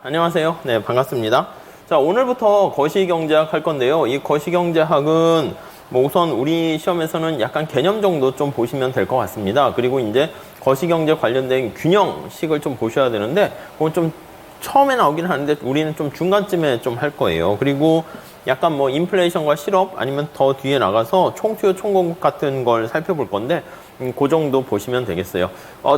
안녕하세요. 네, 반갑습니다. 자, 오늘부터 거시경제학 할 건데요. 이 거시경제학은 뭐 우선 우리 시험에서는 약간 개념 정도 좀 보시면 될 것 같습니다. 그리고 이제 거시경제 관련된 균형식을 좀 보셔야 되는데, 그건 좀 처음에 나오긴 하는데 우리는 좀 중간쯤에 좀 할 거예요. 그리고 약간 뭐 인플레이션과 실업 아니면 더 뒤에 나가서 총수요 총공급 같은 걸 살펴볼 건데 그 정도 보시면 되겠어요.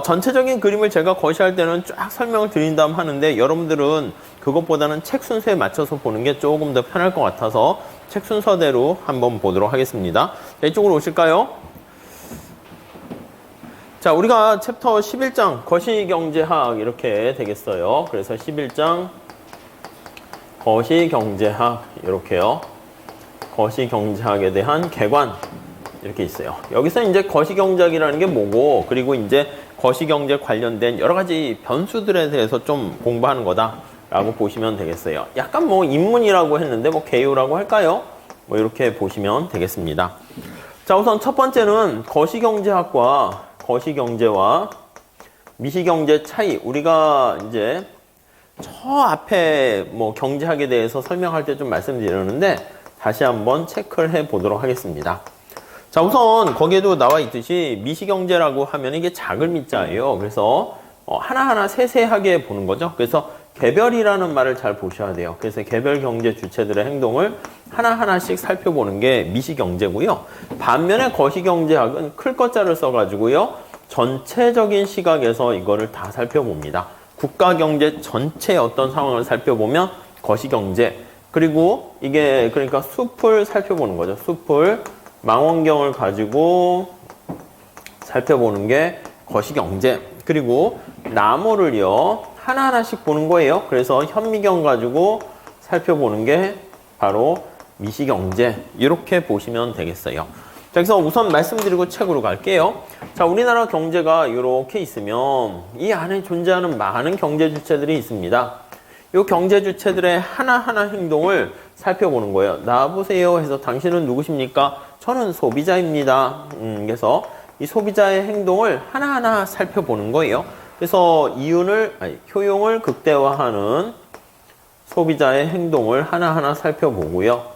전체적인 그림을 제가 거시할 때는 쫙 설명을 드린 다음 하는데 여러분들은 그것보다는 책 순서에 맞춰서 보는 게 조금 더 편할 것 같아서 책 순서대로 한번 보도록 하겠습니다. 자, 이쪽으로 오실까요? 자, 우리가 챕터 11장 거시경제학 이렇게 되겠어요. 그래서 11장 거시경제학 이렇게요. 거시경제학에 대한 개관 이렇게 있어요. 여기서 이제 거시경제학이라는 게 뭐고, 그리고 이제 거시경제 관련된 여러 가지 변수들에 대해서 좀 공부하는 거다라고 보시면 되겠어요. 약간 뭐 인문이라고 했는데 뭐 개요라고 할까요? 뭐 이렇게 보시면 되겠습니다. 자, 우선 첫 번째는 거시경제학과 거시경제와 미시경제 차이. 우리가 이제 저 앞에 뭐 경제학에 대해서 설명할 때 좀 말씀드렸는데 다시 한번 체크를 해 보도록 하겠습니다. 자, 우선 거기에도 나와 있듯이 미시경제라고 하면 이게 작을 미자예요. 그래서 하나하나 세세하게 보는 거죠. 그래서 개별이라는 말을 잘 보셔야 돼요. 그래서 개별 경제 주체들의 행동을 하나하나씩 살펴보는 게 미시경제고요. 반면에 거시경제학은 클 것자를 써가지고요. 전체적인 시각에서 이거를 다 살펴봅니다. 국가 경제 전체의 어떤 상황을 살펴보면 거시경제. 그리고 이게 그러니까 숲을 살펴보는 거죠. 숲을 망원경을 가지고 살펴보는 게 거시경제. 그리고 나무를요 하나하나씩 보는 거예요. 그래서 현미경 가지고 살펴보는 게 바로 미시경제. 이렇게 보시면 되겠어요. 자, 그래서 우선 말씀드리고 책으로 갈게요. 자, 우리나라 경제가 이렇게 있으면 이 안에 존재하는 많은 경제 주체들이 있습니다. 이 경제 주체들의 하나하나 행동을 살펴보는 거예요. 나와보세요 해서 당신은 누구십니까? 저는 소비자입니다. 그래서 이 소비자의 행동을 하나하나 살펴보는 거예요. 그래서 효용을 극대화하는 소비자의 행동을 하나하나 살펴보고요.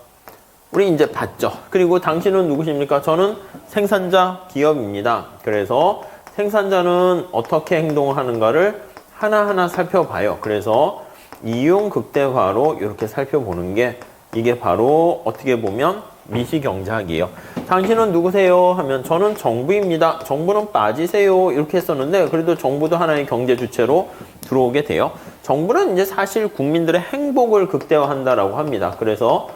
우리 이제 봤죠. 그리고 당신은 누구십니까? 저는 생산자 기업입니다. 그래서 생산자는 어떻게 행동하는가를 하나하나 살펴봐요. 그래서 이용 극대화로 이렇게 살펴보는 게 이게 바로 어떻게 보면 미시경제학이에요. 당신은 누구세요? 하면 저는 정부입니다. 정부는 빠지세요. 이렇게 했었는데 그래도 정부도 하나의 경제 주체로 들어오게 돼요. 정부는 이제 사실 국민들의 행복을 극대화한다라고 합니다. 그래서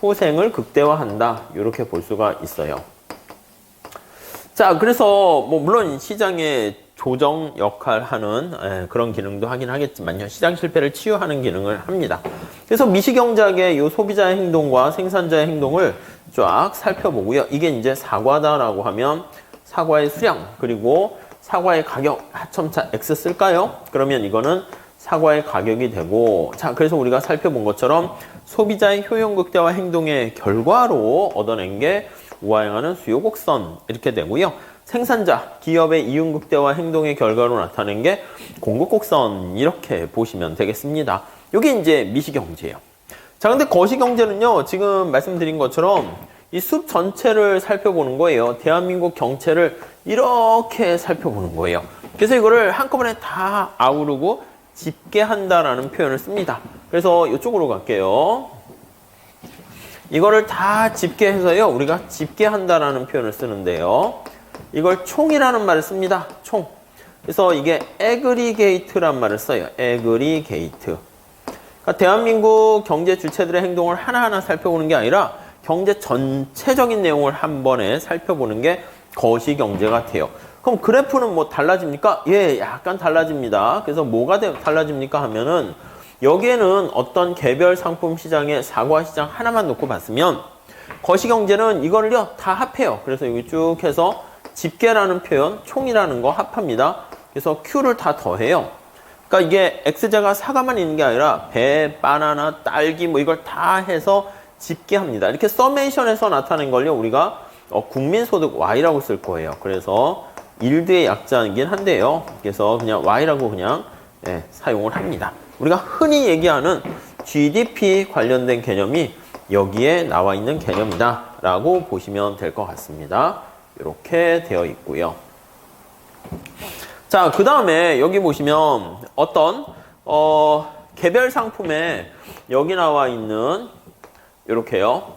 후생을 극대화한다. 이렇게 볼 수가 있어요. 자, 그래서 뭐 물론 시장의 조정 역할 하는 그런 기능도 하긴 하겠지만요. 시장 실패를 치유하는 기능을 합니다. 그래서 미시경제학의 이 소비자의 행동과 생산자의 행동을 쫙 살펴보고요. 이게 이제 사과다라고 하면 사과의 수량 그리고 사과의 가격 하첨차 X 쓸까요? 그러면 이거는 사과의 가격이 되고, 자, 그래서 우리가 살펴본 것처럼 소비자의 효용 극대화 행동의 결과로 얻어낸 게 우하행하는 수요 곡선 이렇게 되고요. 생산자, 기업의 이윤 극대화 행동의 결과로 나타낸 게 공급 곡선 이렇게 보시면 되겠습니다. 이게 이제 미시경제예요. 자, 근데 거시경제는요, 지금 말씀드린 것처럼 이 숲 전체를 살펴보는 거예요. 대한민국 경제를 이렇게 살펴보는 거예요. 그래서 이거를 한꺼번에 다 아우르고 집계한다라는 표현을 씁니다. 그래서 이쪽으로 갈게요. 이거를 다 집계해서요, 우리가 집계한다라는 표현을 쓰는데요. 이걸 총이라는 말을 씁니다. 총. 그래서 이게 애그리게이트란 말을 써요. 애그리게이트. 그러니까 대한민국 경제 주체들의 행동을 하나하나 살펴보는 게 아니라 경제 전체적인 내용을 한 번에 살펴보는 게 거시경제 같아요. 그럼 그래프는 뭐 달라집니까? 예, 약간 달라집니다. 그래서 뭐가 달라집니까 하면은 여기에는 어떤 개별 상품 시장의 사과 시장 하나만 놓고 봤으면 거시경제는 이거를요 다 합해요. 그래서 여기 쭉 해서 집계라는 표현, 총이라는 거 합합니다. 그래서 Q를 다 더해요. 그러니까 이게 X자가 사과만 있는 게 아니라 배, 바나나, 딸기 뭐 이걸 다 해서 집계합니다. 이렇게 서메이션에서 나타낸 걸요 우리가 국민소득 Y라고 쓸 거예요. 그래서 일드의 약자이긴 한데요. 그래서 그냥 Y라고 그냥 사용을 합니다. 우리가 흔히 얘기하는 GDP 관련된 개념이 여기에 나와 있는 개념이다 라고 보시면 될 것 같습니다. 이렇게 되어 있고요. 자, 그 다음에 여기 보시면 어떤 개별 상품에 여기 나와 있는 이렇게요.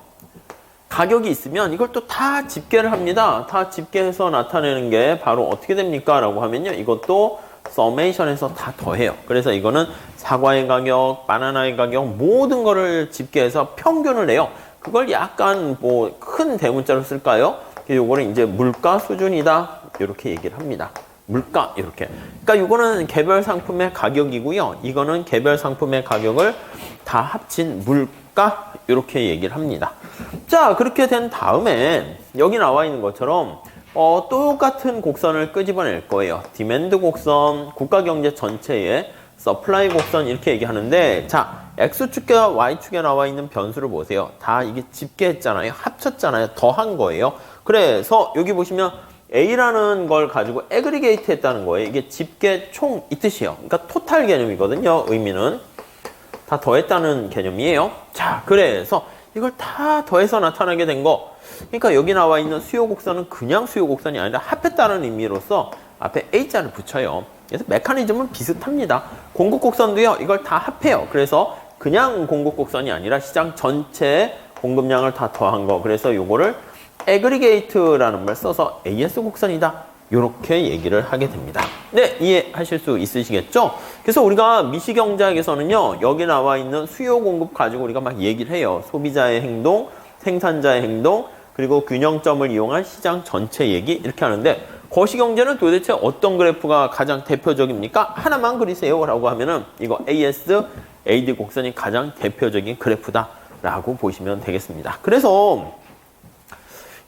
가격이 있으면 이걸 또 다 집계를 합니다. 다 집계해서 나타내는 게 바로 어떻게 됩니까? 라고 하면요. 이것도 서메이션에서 다 더해요. 그래서 이거는 사과의 가격, 바나나의 가격 모든 거를 집계해서 평균을 내요. 그걸 약간 뭐 큰 대문자로 쓸까요? 요거는 이제 물가 수준이다. 이렇게 얘기를 합니다. 물가 이렇게. 그러니까 이거는 개별 상품의 가격이고요. 이거는 개별 상품의 가격을 다 합친 물가 이렇게 얘기를 합니다. 자, 그렇게 된 다음에 여기 나와 있는 것처럼 똑같은 곡선을 끄집어낼 거예요. 디맨드 곡선, 국가경제 전체의 서플라이 곡선 이렇게 얘기하는데, 자, X축과 Y축에 나와 있는 변수를 보세요. 다 이게 집계했잖아요. 합쳤잖아요. 더한 거예요. 그래서 여기 보시면 A라는 걸 가지고 애그리게이트 했다는 거예요. 이게 집계 총 이 뜻이에요. 그러니까 토탈 개념이거든요. 의미는 다 더했다는 개념이에요. 자, 그래서 이걸 다 더해서 나타나게 된 거. 그러니까 여기 나와 있는 수요 곡선은 그냥 수요 곡선이 아니라 합했다는 의미로서 앞에 A자를 붙여요. 그래서 메커니즘은 비슷합니다. 공급 곡선도요. 이걸 다 합해요. 그래서 그냥 공급 곡선이 아니라 시장 전체 공급량을 다 더한 거. 그래서 요거를 애그리게이트라는 말 써서 AS 곡선이다. 이렇게 얘기를 하게 됩니다. 네, 이해하실 수 있으시겠죠? 그래서 우리가 미시경제학에서는요, 여기 나와 있는 수요 공급 가지고 우리가 막 얘기를 해요. 소비자의 행동, 생산자의 행동, 그리고 균형점을 이용한 시장 전체 얘기 이렇게 하는데, 거시경제는 도대체 어떤 그래프가 가장 대표적입니까? 하나만 그리세요 라고 하면은 이거 AS, AD 곡선이 가장 대표적인 그래프다 라고 보시면 되겠습니다. 그래서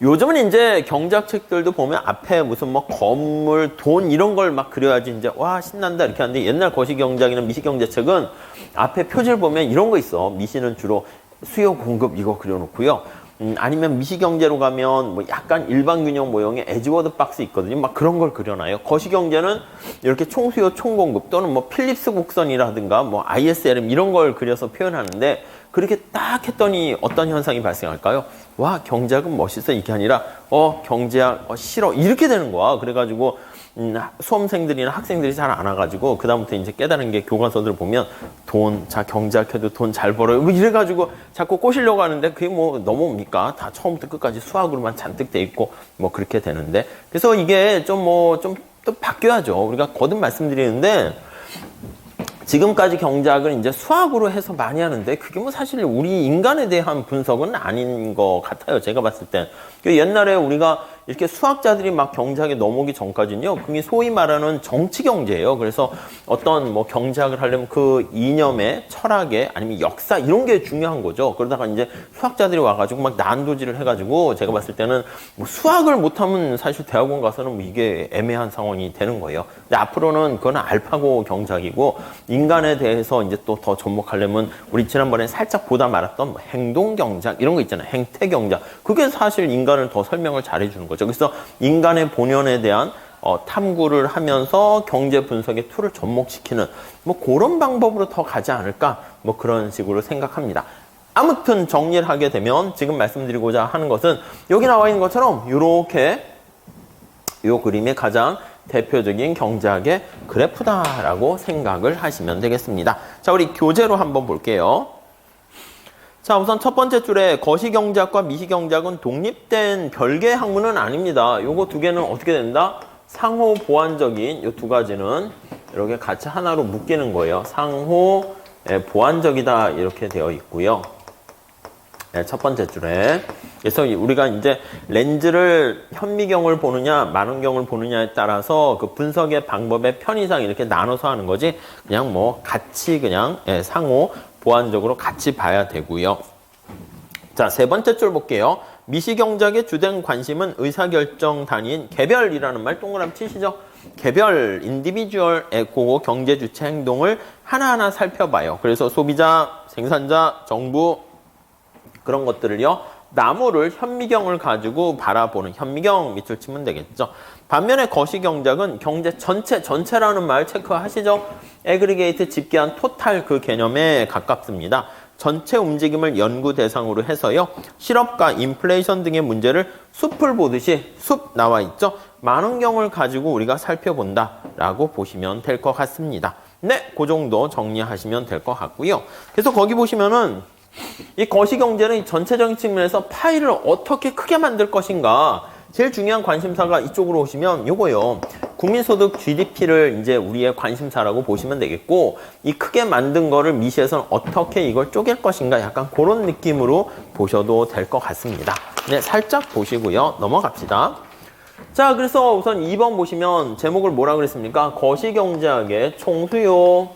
요즘은 이제 경제학 책들도 보면 앞에 무슨 뭐 건물, 돈 이런 걸 막 그려야지 이제 와 신난다 이렇게 하는데, 옛날 거시경제학이나 미시경제책은 앞에 표지를 보면 이런 거 있어. 미시는 주로 수요 공급 이거 그려놓고요. 아니면 미시경제로 가면 뭐 약간 일반균형 모형의 에즈워드 박스 있거든요. 막 그런 걸 그려놔요. 거시경제는 이렇게 총수요 총공급 또는 뭐 필립스 곡선이라든가 뭐 ISLM 이런 걸 그려서 표현하는데, 그렇게 딱 했더니 어떤 현상이 발생할까요? 와, 경제학은 멋있어 이게 아니라 경제학 싫어 이렇게 되는 거야. 그래가지고 수험생들이나 학생들이 잘 안 와가지고 그다음부터 이제 깨달은 게, 교과서들 보면 자 경제학해도 돈 잘 벌어요 뭐 이래가지고 자꾸 꼬시려고 하는데, 그게 뭐 넘어옵니까? 다 처음부터 끝까지 수학으로만 잔뜩 돼 있고 뭐 그렇게 되는데, 그래서 이게 좀 또 바뀌어야죠. 우리가 거듭 말씀드리는데, 지금까지 경제학을 이제 수학으로 해서 많이 하는데, 그게 뭐 사실 우리 인간에 대한 분석은 아닌 것 같아요. 제가 봤을 땐. 옛날에 우리가 이렇게 수학자들이 막 경제학에 넘어오기 전까지는요, 그게 소위 말하는 정치 경제예요. 그래서 어떤 뭐 경제학을 하려면 그 이념의 철학의 아니면 역사 이런 게 중요한 거죠. 그러다가 이제 수학자들이 와가지고 막 난도질을 해가지고, 제가 봤을 때는 뭐 수학을 못하면 사실 대학원 가서는 뭐 이게 애매한 상황이 되는 거예요. 근데 앞으로는 그건 알파고 경제학이고, 인간에 대해서 이제 또 더 접목하려면 우리 지난번에 살짝 보다 말았던 뭐 행동 경제학 이런 거 있잖아요. 행태 경제학. 그게 사실 인간을 더 설명을 잘해주는 거죠. 그래서 인간의 본연에 대한 탐구를 하면서 경제 분석의 툴을 접목시키는 뭐 그런 방법으로 더 가지 않을까, 뭐 그런 식으로 생각합니다. 아무튼 정리를 하게 되면 지금 말씀드리고자 하는 것은 여기 나와 있는 것처럼 이렇게 이 그림이 가장 대표적인 경제학의 그래프다라고 생각을 하시면 되겠습니다. 자, 우리 교재로 한번 볼게요. 자, 우선 첫 번째 줄에 거시경제학과 미시경제학은 독립된 별개의 학문은 아닙니다. 요거 두 개는 어떻게 된다? 상호 보완적인 요 두 가지는 이렇게 같이 하나로 묶이는 거예요. 상호 보완적이다 이렇게 되어 있고요. 네, 첫 번째 줄에. 그래서 우리가 이제 렌즈를 현미경을 보느냐 만원경을 보느냐에 따라서 그 분석의 방법의 편의상 이렇게 나눠서 하는 거지, 그냥 뭐 같이 그냥 상호 보완적으로 같이 봐야 되고요. 자, 세 번째 줄 볼게요. 미시경제학의 주된 관심은 의사결정 단위인 개별이라는 말 동그라미 치시죠? 개별, 인디비주얼, 그거 경제 주체 행동을 하나하나 살펴봐요. 그래서 소비자, 생산자, 정부 그런 것들을요 나무를 현미경을 가지고 바라보는 현미경 밑줄 치면 되겠죠. 반면에 거시경작은 경제 전체라는 말 체크하시죠? 애그리게이트 집계한 토탈 그 개념에 가깝습니다. 전체 움직임을 연구 대상으로 해서요. 실업과 인플레이션 등의 문제를 숲을 보듯이 숲 나와 있죠. 많은 경우를 가지고 우리가 살펴본다라고 보시면 될 것 같습니다. 네, 그 정도 정리하시면 될 것 같고요. 그래서 거기 보시면은 이 거시경제는 전체적인 측면에서 파일을 어떻게 크게 만들 것인가 제일 중요한 관심사가 이쪽으로 오시면 요거요. 국민소득 GDP를 이제 우리의 관심사라고 보시면 되겠고 이 크게 만든 거를 미시에서는 어떻게 이걸 쪼갤 것인가 약간 그런 느낌으로 보셔도 될 것 같습니다. 네, 살짝 보시고요. 넘어갑시다. 자, 그래서 우선 2번 보시면 제목을 뭐라 그랬습니까? 거시경제학의 총수요,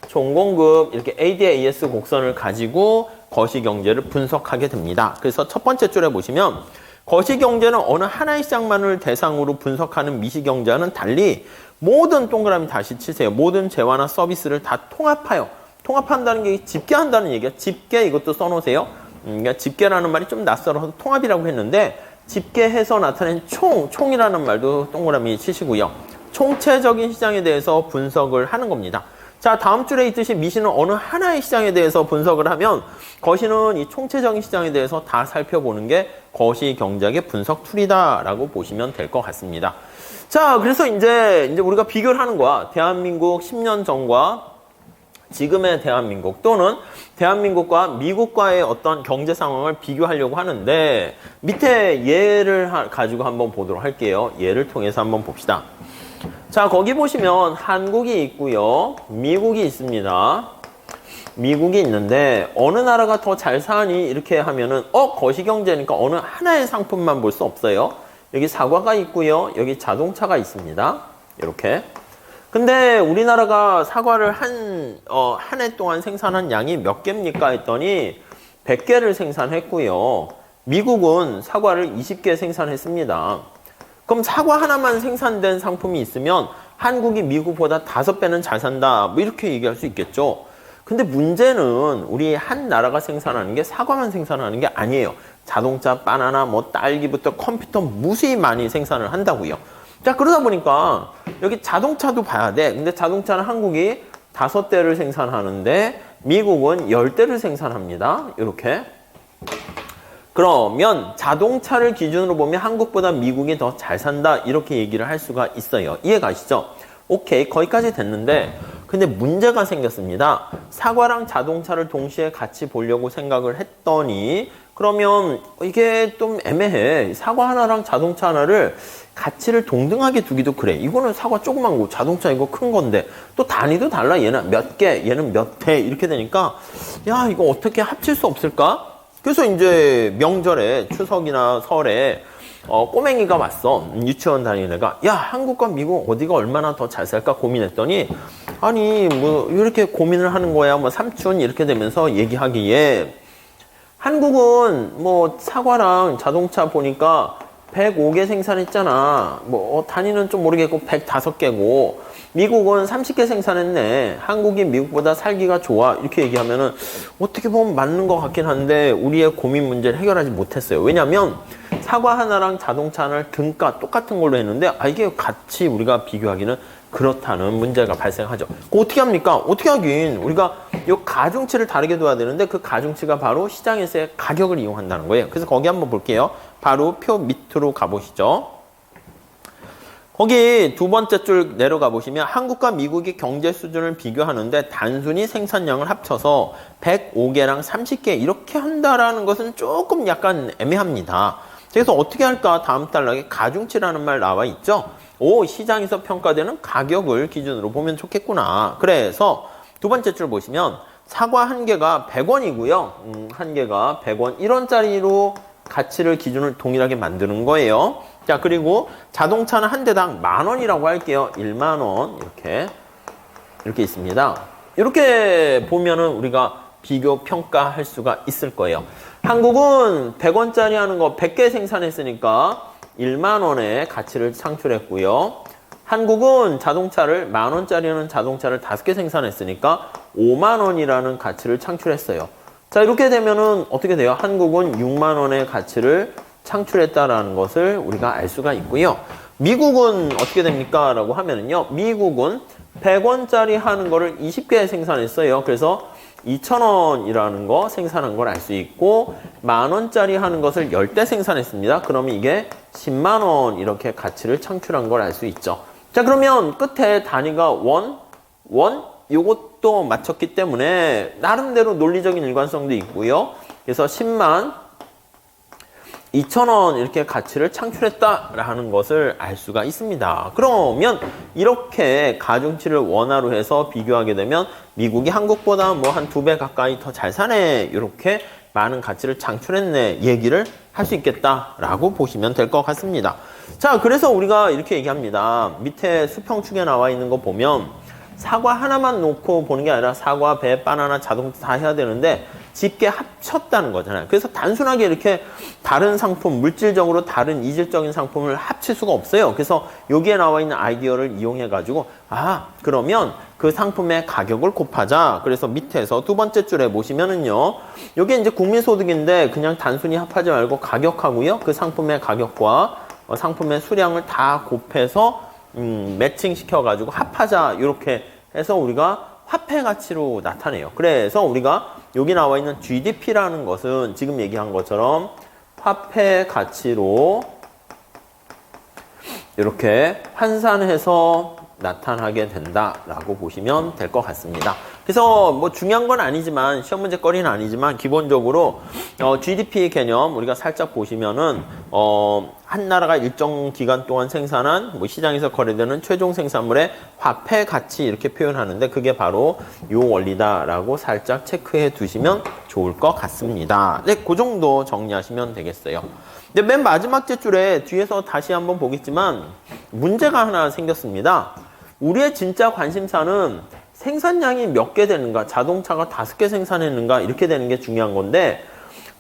총공급 이렇게 ADAS 곡선을 가지고 거시경제를 분석하게 됩니다. 그래서 첫 번째 줄에 보시면 거시경제는 어느 하나의 시장만을 대상으로 분석하는 미시경제와는 달리 모든 동그라미 다시 치세요. 모든 재화나 서비스를 다 통합하여. 통합한다는 게 집계한다는 얘기야. 집계 이것도 써놓으세요. 그러니까 집계라는 말이 좀 낯설어서 통합이라고 했는데 집계해서 나타낸 총이라는 말도 동그라미 치시고요. 총체적인 시장에 대해서 분석을 하는 겁니다. 자, 다음 줄에 있듯이 미시는 어느 하나의 시장에 대해서 분석을 하면 거시는 이 총체적인 시장에 대해서 다 살펴보는 게 거시경제학의 분석 툴이다라고 보시면 될 것 같습니다. 자, 그래서 이제 우리가 비교를 하는 거야. 대한민국 10년 전과 지금의 대한민국 또는 대한민국과 미국과의 어떤 경제 상황을 비교하려고 하는데 밑에 예를 가지고 한번 보도록 할게요. 예를 통해서 한번 봅시다. 자, 거기 보시면 한국이 있고요. 미국이 있습니다. 미국이 있는데 어느 나라가 더 잘 사니 이렇게 하면은 거시경제니까 어느 하나의 상품만 볼 수 없어요. 여기 사과가 있고요. 여기 자동차가 있습니다. 이렇게. 근데 우리나라가 사과를 한 해 동안 생산한 양이 몇 개입니까? 했더니 100개를 생산했고요. 미국은 사과를 20개 생산했습니다. 그럼 사과 하나만 생산된 상품이 있으면 한국이 미국보다 5배는 잘 산다. 뭐 이렇게 얘기할 수 있겠죠. 근데 문제는 우리 한 나라가 생산하는 게 사과만 생산하는 게 아니에요. 자동차, 바나나, 뭐 딸기부터 컴퓨터 무수히 많이 생산을 한다고요. 자, 그러다 보니까 여기 자동차도 봐야 돼. 근데 자동차는 한국이 5대를 생산하는데 미국은 10대를 생산합니다. 이렇게. 그러면 자동차를 기준으로 보면 한국보다 미국이 더 잘 산다 이렇게 얘기를 할 수가 있어요. 이해가시죠? 오케이, 거기까지 됐는데 근데 문제가 생겼습니다. 사과랑 자동차를 동시에 같이 보려고 생각을 했더니 그러면 이게 좀 애매해. 사과 하나랑 자동차 하나를 가치를 동등하게 두기도 그래. 이거는 사과 조그만 거, 자동차 이거 큰 건데 또 단위도 달라. 얘는 몇 개, 얘는 몇 대 이렇게 되니까 야, 이거 어떻게 합칠 수 없을까? 그래서 이제 명절에 추석이나 설에 꼬맹이가 왔어. 유치원 다니는 애가 야, 한국과 미국 어디가 얼마나 더 잘 살까 고민했더니 아니 뭐 이렇게 고민을 하는 거야. 뭐 삼촌 이렇게 되면서 얘기하기에 한국은 뭐 사과랑 자동차 보니까 105개 생산했잖아. 뭐 단위는 좀 모르겠고 105개고 미국은 30개 생산했네. 한국이 미국보다 살기가 좋아. 이렇게 얘기하면은 어떻게 보면 맞는 것 같긴 한데 우리의 고민 문제를 해결하지 못했어요. 왜냐면 사과 하나랑 자동차 하나를 등가 똑같은 걸로 했는데 이게 같이 우리가 비교하기는 그렇다는 문제가 발생하죠. 그거 어떻게 합니까? 어떻게 하긴 우리가 이 가중치를 다르게 둬야 되는데 그 가중치가 바로 시장에서의 가격을 이용한다는 거예요. 그래서 거기 한번 볼게요. 바로 표 밑으로 가보시죠. 거기 두 번째 줄 내려가 보시면 한국과 미국의 경제 수준을 비교하는데 단순히 생산량을 합쳐서 105개랑 30개 이렇게 한다라는 것은 조금 약간 애매합니다. 그래서 어떻게 할까? 다음 단락에 가중치라는 말 나와 있죠. 시장에서 평가되는 가격을 기준으로 보면 좋겠구나. 그래서 두 번째 줄 보시면 사과 한 개가 100원이고요. 한 개가 100원 1원짜리로 가치를 기준을 동일하게 만드는 거예요. 자, 그리고 자동차는 한 대당 10,000원이라고 할게요. 10,000원 이렇게 있습니다. 이렇게 보면은 우리가 비교 평가할 수가 있을 거예요. 한국은 100원짜리 하는 거 100개 생산했으니까 10,000원의 가치를 창출했고요. 한국은 자동차를 10,000원짜리 하는 자동차를 5개 생산했으니까 50,000원이라는 가치를 창출했어요. 자, 이렇게 되면은 어떻게 돼요? 한국은 6만 원의 가치를 창출했다라는 것을 우리가 알 수가 있고요. 미국은 어떻게 됩니까? 라고 하면은요. 미국은 100원짜리 하는 거를 20개 생산했어요. 그래서 2,000원이라는 거 생산한 걸 알 수 있고, 만원짜리 하는 것을 10대 생산했습니다. 그러면 이게 10만 원 이렇게 가치를 창출한 걸 알 수 있죠. 자, 그러면 끝에 단위가 원, 요것도 맞췄기 때문에 나름대로 논리적인 일관성도 있고요. 그래서 10만 2,000원 이렇게 가치를 창출했다라는 것을 알 수가 있습니다. 그러면 이렇게 가중치를 원화로 해서 비교하게 되면 미국이 한국보다 뭐 한 2배 가까이 더 잘 사네, 이렇게 많은 가치를 창출했네 얘기를 할 수 있겠다라고 보시면 될 것 같습니다. 자, 그래서 우리가 이렇게 얘기합니다. 밑에 수평축에 나와 있는 거 보면 사과 하나만 놓고 보는 게 아니라 사과, 배, 바나나, 자동차 다 해야 되는데 집게 합쳤다는 거잖아요. 그래서 단순하게 이렇게 다른 상품, 물질적으로 다른 이질적인 상품을 합칠 수가 없어요. 그래서 여기에 나와 있는 아이디어를 이용해 가지고 그러면 그 상품의 가격을 곱하자. 그래서 밑에서 두 번째 줄에 보시면은요. 여기 이제 국민소득인데 그냥 단순히 합하지 말고 가격하고요. 그 상품의 가격과 상품의 수량을 다 곱해서 매칭시켜 가지고 합하자, 이렇게 해서 우리가 화폐 가치로 나타내요. 그래서 우리가 여기 나와 있는 GDP라는 것은 지금 얘기한 것처럼 화폐 가치로 이렇게 환산해서 나타나게 된다라고 보시면 될 것 같습니다. 그래서 뭐 중요한 건 아니지만, 시험 문제 거리는 아니지만, 기본적으로 GDP 개념 우리가 살짝 보시면은 한 나라가 일정 기간 동안 생산한 뭐 시장에서 거래되는 최종 생산물의 화폐 가치 이렇게 표현하는데, 그게 바로 요 원리다라고 살짝 체크해 두시면 좋을 것 같습니다. 네, 그 정도 정리하시면 되겠어요. 근데 맨 마지막 줄에 뒤에서 다시 한번 보겠지만 문제가 하나 생겼습니다. 우리의 진짜 관심사는 생산량이 몇 개 되는가, 자동차가 5개 생산했는가, 이렇게 되는 게 중요한 건데,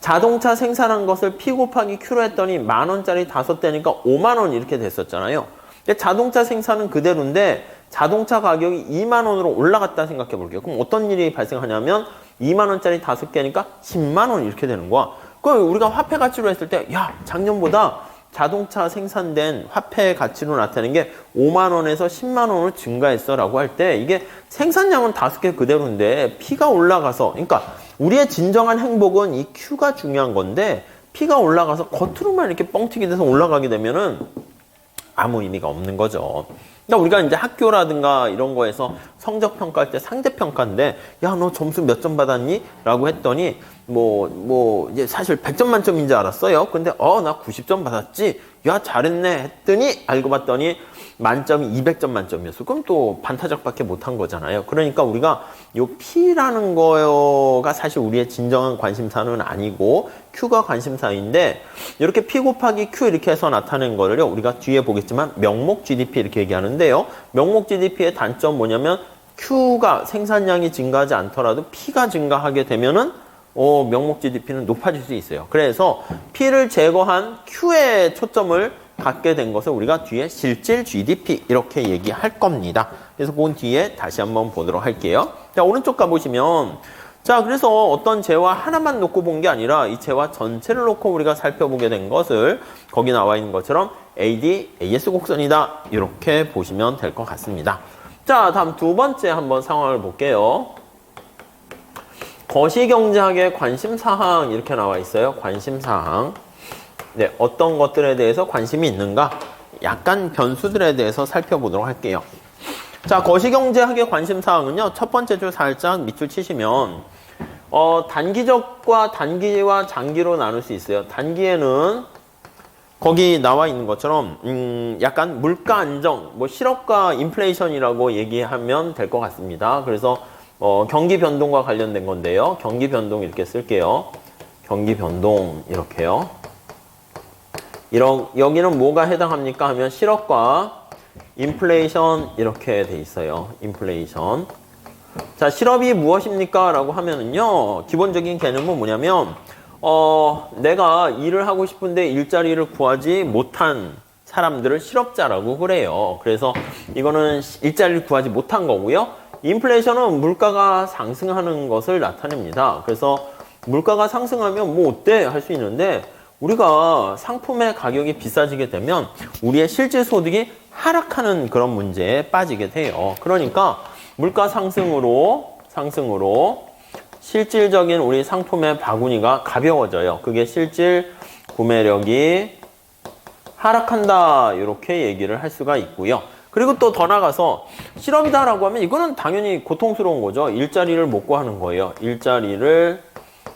자동차 생산한 것을 P 곱하기 Q로 했더니 만원짜리 5대니까 5만원 이렇게 됐었잖아요. 근데 자동차 생산은 그대로인데 자동차 가격이 2만원으로 올라갔다 생각해 볼게요. 그럼 어떤 일이 발생하냐면 2만원짜리 5개니까 10만원 이렇게 되는 거야. 그럼 우리가 화폐 가치로 했을 때, 작년보다 자동차 생산된 화폐 가치로 나타내는 게 5만원에서 10만원으로 증가했어 라고 할 때, 이게 생산량은 5개 그대로인데 P가 올라가서, 그러니까 우리의 진정한 행복은 이 Q가 중요한 건데, P가 올라가서 겉으로만 이렇게 뻥튀기 돼서 올라가게 되면은 아무 의미가 없는 거죠. 그러니까 우리가 이제 학교라든가 이런 거에서 성적 평가할 때 상대평가인데, 너 점수 몇 점 받았니? 라고 했더니 이제 사실 100점 만점인 줄 알았어요. 근데 나 90점 받았지? 야, 잘했네 했더니 알고 봤더니 만점이 200점 만점이었어. 그럼 또 반타작밖에 못한 거잖아요. 그러니까 우리가 요 P라는 거가 사실 우리의 진정한 관심사는 아니고 Q가 관심사인데, 이렇게 P 곱하기 Q 이렇게 해서 나타낸 거를요, 우리가 뒤에 보겠지만 명목 GDP 이렇게 얘기하는데요. 명목 GDP의 단점 뭐냐면 Q가 생산량이 증가하지 않더라도 P가 증가하게 되면은 명목 GDP는 높아질 수 있어요. 그래서 P를 제거한 Q에 초점을 갖게 된 것을 우리가 뒤에 실질 GDP 이렇게 얘기할 겁니다. 그래서 그 뒤에 다시 한번 보도록 할게요. 자, 오른쪽 가보시면, 자, 그래서 어떤 재화 하나만 놓고 본 게 아니라 이 재화 전체를 놓고 우리가 살펴보게 된 것을 거기 나와 있는 것처럼 AD, AS 곡선이다, 이렇게 보시면 될 것 같습니다. 자, 다음 두 번째 한번 상황을 볼게요. 거시경제학의 관심사항 이렇게 나와 있어요. 관심사항. 네, 어떤 것들에 대해서 관심이 있는가? 약간 변수들에 대해서 살펴보도록 할게요. 자, 거시경제학의 관심사항은요, 첫 번째 줄 살짝 밑줄 치시면, 단기적과 단기와 장기로 나눌 수 있어요. 단기에는 거기 나와 있는 것처럼, 약간 물가 안정, 실업과 인플레이션이라고 얘기하면 될 것 같습니다. 그래서, 경기 변동과 관련된 건데요. 경기 변동 이렇게 쓸게요. 경기 변동 이렇게요. 여기는 뭐가 해당합니까 하면 실업과 인플레이션 이렇게 돼 있어요. 인플레이션. 자, 실업이 무엇입니까? 라고 하면은요, 기본적인 개념은 뭐냐면, 내가 일을 하고 싶은데 일자리를 구하지 못한 사람들을 실업자라고 그래요. 그래서 이거는 일자리를 구하지 못한 거고요. 인플레이션은 물가가 상승하는 것을 나타냅니다. 그래서 물가가 상승하면 뭐 어때? 할 수 있는데 우리가 상품의 가격이 비싸지게 되면 우리의 실질 소득이 하락하는 그런 문제에 빠지게 돼요. 그러니까 물가 상승으로 실질적인 우리 상품의 바구니가 가벼워져요. 그게 실질 구매력이 하락한다. 이렇게 얘기를 할 수가 있고요. 그리고 또 더 나가서 실업이다라고 하면 이거는 당연히 고통스러운 거죠. 일자리를 못 구하는 거예요. 일자리를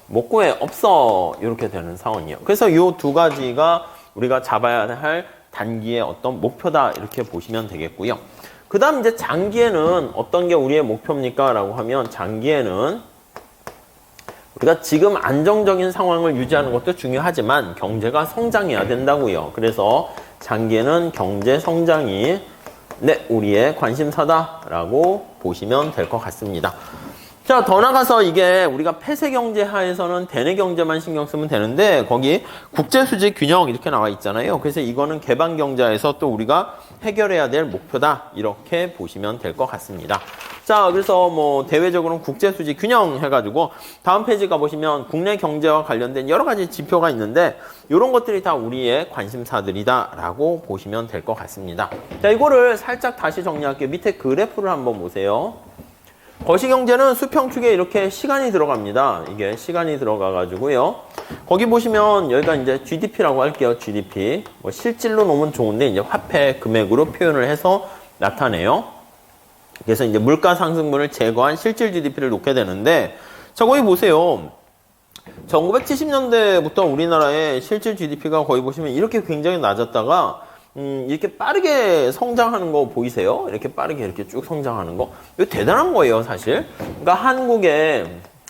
못 구해. 없어. 이렇게 되는 상황이에요. 그래서 이 두 가지가 우리가 잡아야 할 단기의 어떤 목표다. 이렇게 보시면 되겠고요. 그 다음 이제 장기에는 어떤 게 우리의 목표입니까? 라고 하면 장기에는 우리가 지금 안정적인 상황을 유지하는 것도 중요하지만 경제가 성장해야 된다고요. 그래서 장기에는 경제 성장이 우리의 관심사다라고 보시면 될 것 같습니다. 자, 더 나가서 이게 우리가 폐쇄 경제 하에서는 대내 경제만 신경 쓰면 되는데 거기 국제 수지 균형 이렇게 나와 있잖아요. 그래서 이거는 개방 경제에서 또 우리가 해결해야 될 목표다. 이렇게 보시면 될 것 같습니다. 자, 그래서 뭐 대외적으로는 국제 수지 균형 해가지고 다음 페이지 가보시면 국내 경제와 관련된 여러 가지 지표가 있는데 이런 것들이 다 우리의 관심사들이다라고 보시면 될 것 같습니다. 자, 이거를 살짝 다시 정리할게요. 밑에 그래프를 한번 보세요. 거시경제는 수평축에 이렇게 시간이 들어갑니다. 이게 시간이 들어가가지고요. 거기 보시면 여기가 이제 GDP라고 할게요. GDP. 뭐 실질로 놓으면 좋은데 이제 화폐 금액으로 표현을 해서 나타내요. 그래서 이제 물가 상승분을 제거한 실질 GDP를 놓게 되는데, 자, 거기 보세요. 1970년대부터 우리나라의 실질 GDP가 거기 보시면 이렇게 굉장히 낮았다가 이렇게 빠르게 성장하는 거 보이세요? 이렇게 빠르게 이렇게 쭉 성장하는 거. 이거 대단한 거예요, 사실. 그러니까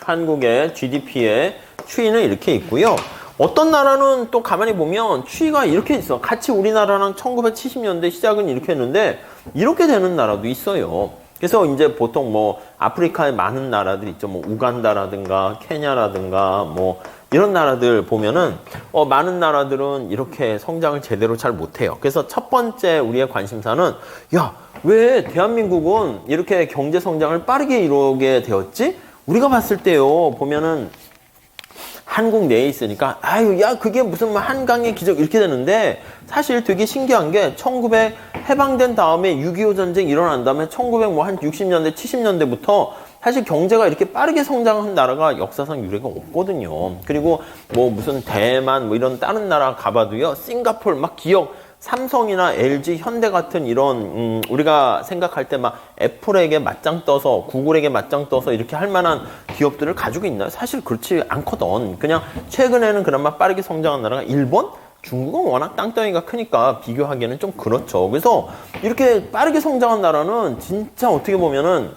한국의 GDP의 추이는 이렇게 있고요. 어떤 나라는 또 가만히 보면 추이가 이렇게 있어. 같이 우리나라랑 1970년대 시작은 이렇게 했는데 이렇게 되는 나라도 있어요. 그래서 이제 보통 뭐 아프리카에 많은 나라들 있죠. 뭐 우간다라든가 케냐라든가 뭐 이런 나라들 보면은 많은 나라들은 이렇게 성장을 제대로 잘 못해요. 그래서 첫 번째 우리의 관심사는 야, 왜 대한민국은 이렇게 경제 성장을 빠르게 이루게 되었지? 우리가 봤을 때요 보면은 한국 내에 있으니까 아유 야 그게 무슨 뭐 한강의 기적 이렇게 되는데 사실 되게 신기한 게 1900 해방된 다음에 6.25 전쟁 일어난 다음에 1900 뭐 한 60년대 70년대부터 사실 경제가 이렇게 빠르게 성장한 나라가 역사상 유례가 없거든요. 그리고 뭐 무슨 대만 뭐 이런 다른 나라 가봐도요. 싱가포르 막 기업 삼성이나 LG, 현대 같은 이런 우리가 생각할 때 막 애플에게 맞짱 떠서 구글에게 맞짱 떠서 이렇게 할 만한 기업들을 가지고 있나요? 사실 그렇지 않거든. 그냥 최근에는 그나마 빠르게 성장한 나라가 일본? 중국은 워낙 땅덩이가 크니까 비교하기에는 좀 그렇죠. 그래서 이렇게 빠르게 성장한 나라는 진짜 어떻게 보면은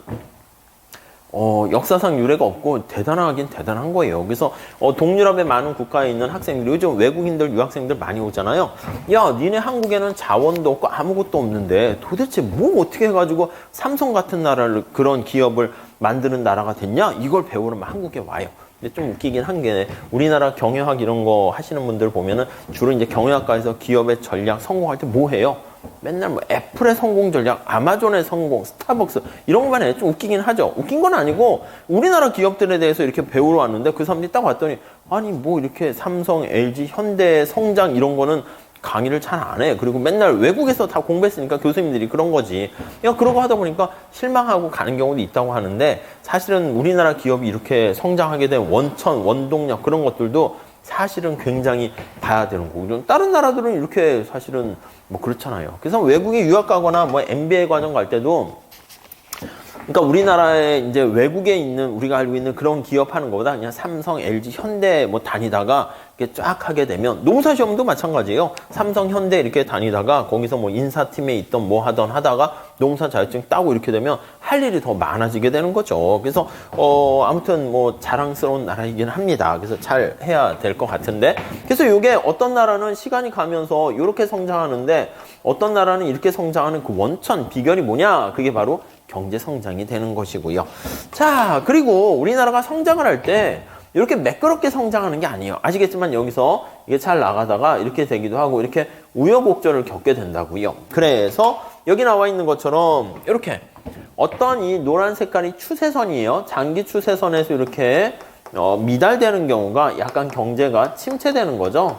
역사상 유례가 없고 대단하긴 대단한 거예요. 그래서 동유럽의 많은 국가에 있는 학생들, 요즘 외국인들, 유학생들 많이 오잖아요. 야, 니네 한국에는 자원도 없고 아무것도 없는데 도대체 뭐 어떻게 해가지고 삼성 같은 나라를 그런 기업을 만드는 나라가 됐냐? 이걸 배우러 한국에 와요. 근데 좀 웃기긴 한 게 우리나라 경영학 이런 거 하시는 분들 보면은 주로 이제 경영학과에서 기업의 전략 성공할 때 뭐 해요? 맨날 뭐 애플의 성공 전략, 아마존의 성공, 스타벅스 이런 것만 해. 좀 웃기긴 하죠. 웃긴 건 아니고 우리나라 기업들에 대해서 이렇게 배우러 왔는데 그 사람들이 딱 왔더니 아니 뭐 이렇게 삼성, LG, 현대 성장 이런 거는 강의를 잘 안 해. 그리고 맨날 외국에서 다 공부했으니까 교수님들이 그런 거지. 야, 그러고 하다 보니까 실망하고 가는 경우도 있다고 하는데 사실은 우리나라 기업이 이렇게 성장하게 된 원천, 원동력 그런 것들도 사실은 굉장히 봐야 되는 거고 다른 나라들은 이렇게 사실은 뭐 그렇잖아요. 그래서 외국에 유학 가거나 뭐 MBA 과정 갈 때도 그러니까 우리나라에 이제 외국에 있는 우리가 알고 있는 그런 기업 하는 것보다 그냥 삼성, LG, 현대 뭐 다니다가 이렇게 쫙 하게 되면 농사 시험도 마찬가지예요. 삼성, 현대 이렇게 다니다가 거기서 뭐 인사팀에 있던 뭐 하던 하다가 농사 자격증 따고 이렇게 되면 할 일이 더 많아지게 되는 거죠. 그래서 아무튼 뭐 자랑스러운 나라이긴 합니다. 그래서 잘 해야 될 것 같은데 그래서 이게 어떤 나라는 시간이 가면서 이렇게 성장하는데 어떤 나라는 이렇게 성장하는 그 원천 비결이 뭐냐? 그게 바로 경제 성장이 되는 것이고요. 자, 그리고 우리나라가 성장을 할 때 이렇게 매끄럽게 성장하는 게 아니에요. 아시겠지만 여기서 이게 잘 나가다가 이렇게 되기도 하고 이렇게 우여곡절을 겪게 된다고요. 그래서 여기 나와 있는 것처럼 이렇게 어떤 이 노란 색깔이 추세선이에요. 장기 추세선에서 이렇게 미달되는 경우가 약간 경제가 침체되는 거죠.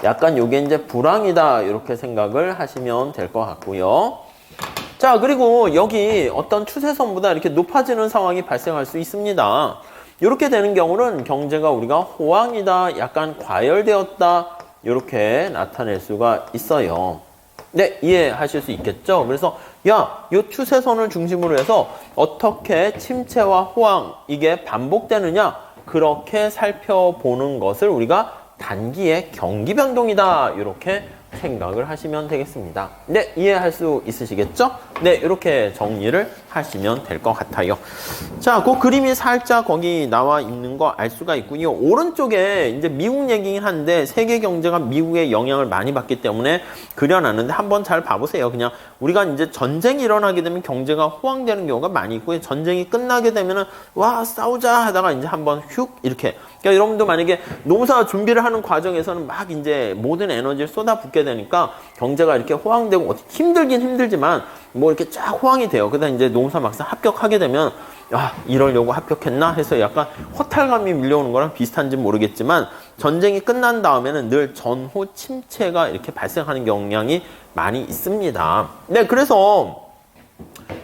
약간 요게 이제 불황이다 이렇게 생각을 하시면 될 것 같고요. 자, 그리고 여기 어떤 추세선보다 이렇게 높아지는 상황이 발생할 수 있습니다. 이렇게 되는 경우는 경제가 우리가 호황이다, 약간 과열되었다 이렇게 나타낼 수가 있어요. 네, 이해하실 수 있겠죠? 그래서 야, 이 추세선을 중심으로 해서 어떻게 침체와 호황 이게 반복되느냐 그렇게 살펴보는 것을 우리가 단기의 경기 변동이다 이렇게 생각을 하시면 되겠습니다. 네, 이해할 수 있으시겠죠? 네, 이렇게 정리를 하시면 될 것 같아요. 자, 그 그림이 살짝 거기 나와 있는 거 알 수가 있군요. 오른쪽에 이제 미국 얘기긴 한데 세계 경제가 미국의 영향을 많이 받기 때문에 그려놨는데 한번 잘 봐보세요. 그냥 우리가 이제 전쟁이 일어나게 되면 경제가 호황되는 경우가 많이 있고요. 전쟁이 끝나게 되면은 와, 싸우자 하다가 이제 한번 휙 이렇게. 그러니까 여러분도 만약에 농사 준비를 하는 과정에서는 막 이제 모든 에너지를 쏟아붓게 되니까 경제가 이렇게 호황되고 힘들긴 힘들지만 뭐 이렇게 쫙 호황이 돼요. 그다음 이제 농사 막상 합격하게 되면 이러려고 합격했나 해서 약간 허탈감이 밀려오는 거랑 비슷한지 모르겠지만 전쟁이 끝난 다음에는 늘 전후 침체가 이렇게 발생하는 경향이 많이 있습니다. 네, 그래서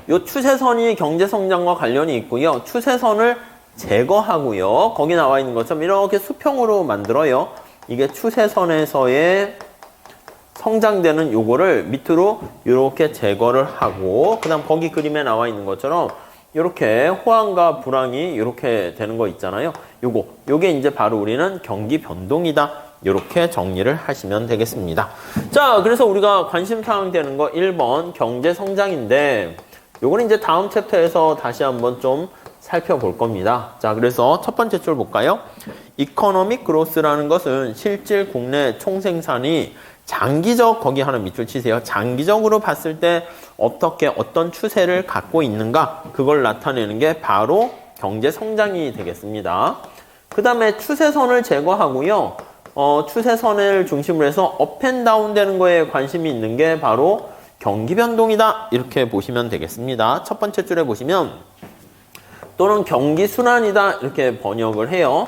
이 추세선이 경제 성장과 관련이 있고요. 추세선을 제거하고요. 거기 나와 있는 것처럼 이렇게 수평으로 만들어요. 이게 추세선에서의 성장되는 요거를 밑으로 이렇게 제거를 하고 그 다음 거기 그림에 나와 있는 것처럼 이렇게 호황과 불황이 이렇게 되는 거 있잖아요. 요게 이제 바로 우리는 경기 변동이다. 이렇게 정리를 하시면 되겠습니다. 자, 그래서 우리가 관심사항 되는 거 1번 경제 성장인데 요거는 이제 다음 챕터에서 다시 한번 좀 살펴볼 겁니다. 자, 그래서 첫 번째 줄 볼까요? 이코노믹 그로스라는 것은 실질 국내 총생산이 장기적, 거기 하나 밑줄 치세요. 장기적으로 봤을 때 어떻게 어떤 추세를 갖고 있는가 그걸 나타내는 게 바로 경제 성장이 되겠습니다. 그 다음에 추세선을 제거하고요. 추세선을 중심으로 해서 업앤다운 되는 거에 관심이 있는 게 바로 경기 변동이다. 이렇게 보시면 되겠습니다. 첫 번째 줄에 보시면 또는 경기 순환이다. 이렇게 번역을 해요.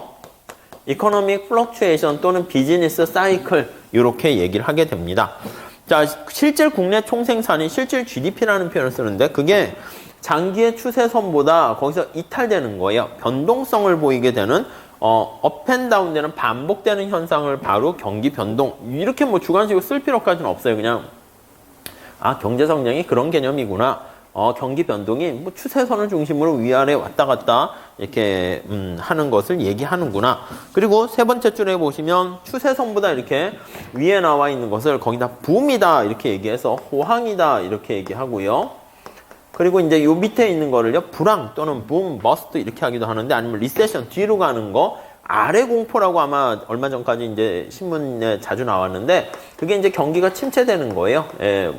이코노믹 플럭추에이션 또는 비즈니스 사이클 이렇게 얘기를 하게 됩니다. 자, 실질 국내 총생산이 실질 GDP라는 표현을 쓰는데 그게 장기의 추세선보다 거기서 이탈되는 거예요. 변동성을 보이게 되는 업앤다운 되는 반복되는 현상을 바로 경기 변동 이렇게 뭐 주관식으로 쓸 필요까지는 없어요. 그냥 경제 성장이 그런 개념이구나. 경기 변동이 뭐 추세선을 중심으로 위아래 왔다 갔다 이렇게 하는 것을 얘기하는구나. 그리고 세 번째 줄에 보시면 추세선보다 이렇게 위에 나와 있는 것을 거기다 붐이다 이렇게 얘기해서 호황이다 이렇게 얘기하고요. 그리고 이제 요 밑에 있는 거를요 불황 또는 붐, 버스트 이렇게 하기도 하는데 아니면 리세션 뒤로 가는 거 아래 공포라고 아마 얼마 전까지 이제 신문에 자주 나왔는데 그게 이제 경기가 침체되는 거예요.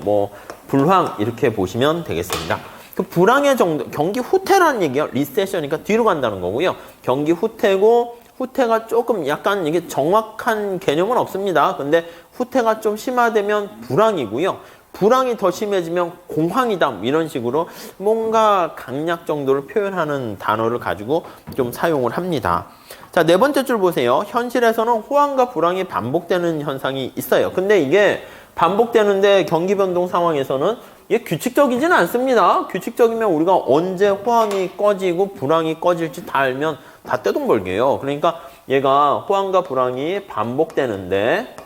뭐 불황 이렇게 보시면 되겠습니다. 그 불황의 정도, 경기 후퇴라는 얘기요. 리세션이니까 뒤로 간다는 거고요. 경기 후퇴고 후퇴가 조금 약간 이게 정확한 개념은 없습니다. 근데 후퇴가 좀 심화되면 불황이고요. 불황이 더 심해지면 공황이다 이런 식으로 뭔가 강약 정도를 표현하는 단어를 가지고 좀 사용을 합니다. 자, 네 번째 줄 보세요. 현실에서는 호황과 불황이 반복되는 현상이 있어요. 근데 이게 반복되는데 경기 변동 상황에서는 이게 규칙적이진 않습니다. 규칙적이면 우리가 언제 호황이 꺼지고 불황이 꺼질지 다 알면 다 떼동벌게요. 그러니까 얘가 호황과 불황이 반복되는데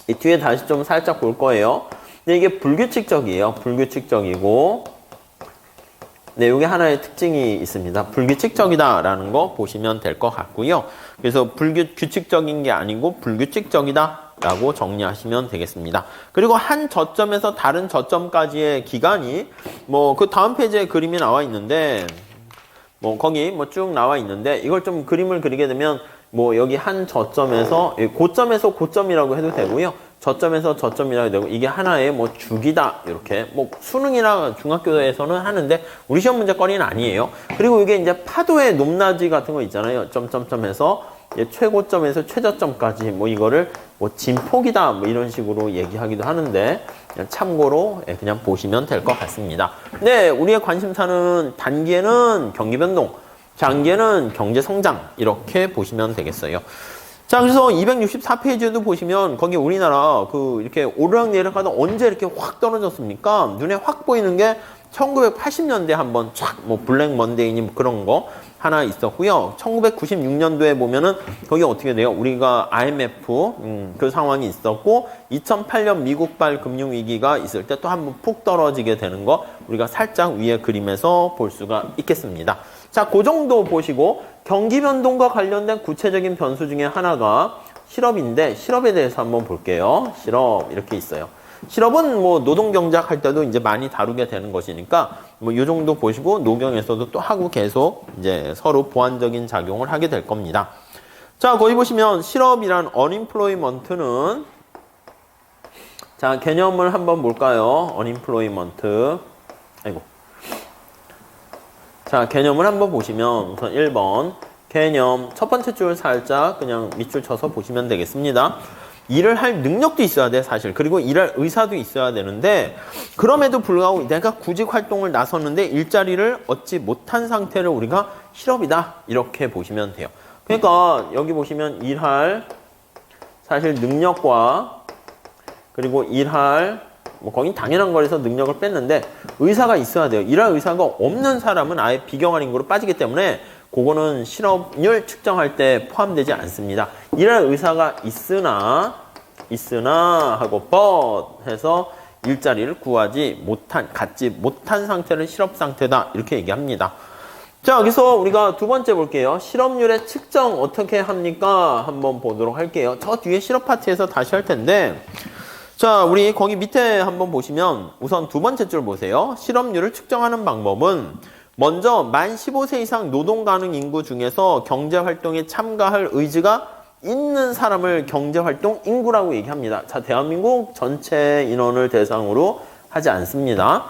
이 뒤에 다시 좀 살짝 볼 거예요. 근데 이게 불규칙적이에요. 불규칙적이고 네, 이게 하나의 특징이 있습니다. 불규칙적이다라는 거 보시면 될 것 같고요. 그래서 규칙적인 게 아니고 불규칙적이다라고 정리하시면 되겠습니다. 그리고 한 저점에서 다른 저점까지의 기간이 뭐 그 다음 페이지에 그림이 나와 있는데 뭐 거기 뭐 쭉 나와 있는데 이걸 좀 그림을 그리게 되면 뭐 여기 한 저점에서 고점에서 고점이라고 해도 되고요. 저점에서 저점이라고 해도 되고 이게 하나의 뭐 주기다 이렇게 뭐 수능이나 중학교에서는 하는데 우리 시험 문제거리는 아니에요. 그리고 이게 이제 파도의 높낮이 같은 거 있잖아요. 점점점에서 최고점에서 최저점까지 뭐 이거를 뭐 진폭이다 뭐 이런 식으로 얘기하기도 하는데 그냥 참고로 그냥 보시면 될 것 같습니다. 네, 우리의 관심사는 단기에는 경기 변동, 장기에는 경제 성장 이렇게 보시면 되겠어요. 자, 그래서 264페이지에도 보시면 거기 우리나라 이렇게 오르락내리락하다 언제 이렇게 확 떨어졌습니까? 눈에 확 보이는 게 1980년대 한번 촥 블랙 먼데이니 그런 거 하나 있었고요. 1996년도에 보면은 거기 어떻게 돼요? 우리가 IMF 그 상황이 있었고 2008년 미국발 금융위기가 있을 때 또 한번 푹 떨어지게 되는 거 우리가 살짝 위에 그림에서 볼 수가 있겠습니다. 자, 그 정도 보시고 경기 변동과 관련된 구체적인 변수 중에 하나가 실업인데 실업에 대해서 한번 볼게요. 실업 이렇게 있어요. 실업은 노동 경작 할 때도 이제 많이 다루게 되는 것이니까 이 정도 보시고 노경에서도 또 하고 계속 이제 서로 보완적인 작용을 하게 될 겁니다. 자, 거기 보시면 실업이란 unemployment는 자, 개념을 한번 볼까요? unemployment. 아이고. 자, 개념을 한번 보시면 우선 1번 개념 첫 번째 줄 살짝 그냥 밑줄 쳐서 보시면 되겠습니다. 일을 할 능력도 있어야 돼, 사실. 그리고 일할 의사도 있어야 되는데 그럼에도 불구하고 내가 구직 활동을 나섰는데 일자리를 얻지 못한 상태를 우리가 실업이다 이렇게 보시면 돼요. 그러니까 여기 보시면 일할 사실 능력과 그리고 일할 거긴 당연한 거라서 능력을 뺐는데 의사가 있어야 돼요. 일할 의사가 없는 사람은 아예 비경할 인구로 빠지기 때문에 그거는 실업률 측정할 때 포함되지 않습니다. 일할 의사가 있으나 하고 but 해서 일자리를 갖지 못한 상태를 실업 상태다 이렇게 얘기합니다. 자, 여기서 우리가 두 번째 볼게요. 실업률의 측정 어떻게 합니까? 한번 보도록 할게요. 저 뒤에 실업 파트에서 다시 할 텐데 자, 우리 거기 밑에 한번 보시면 우선 두 번째 줄 보세요. 실업률을 측정하는 방법은 먼저 만 15세 이상 노동 가능 인구 중에서 경제활동에 참가할 의지가 있는 사람을 경제활동 인구라고 얘기합니다. 자, 대한민국 전체 인원을 대상으로 하지 않습니다.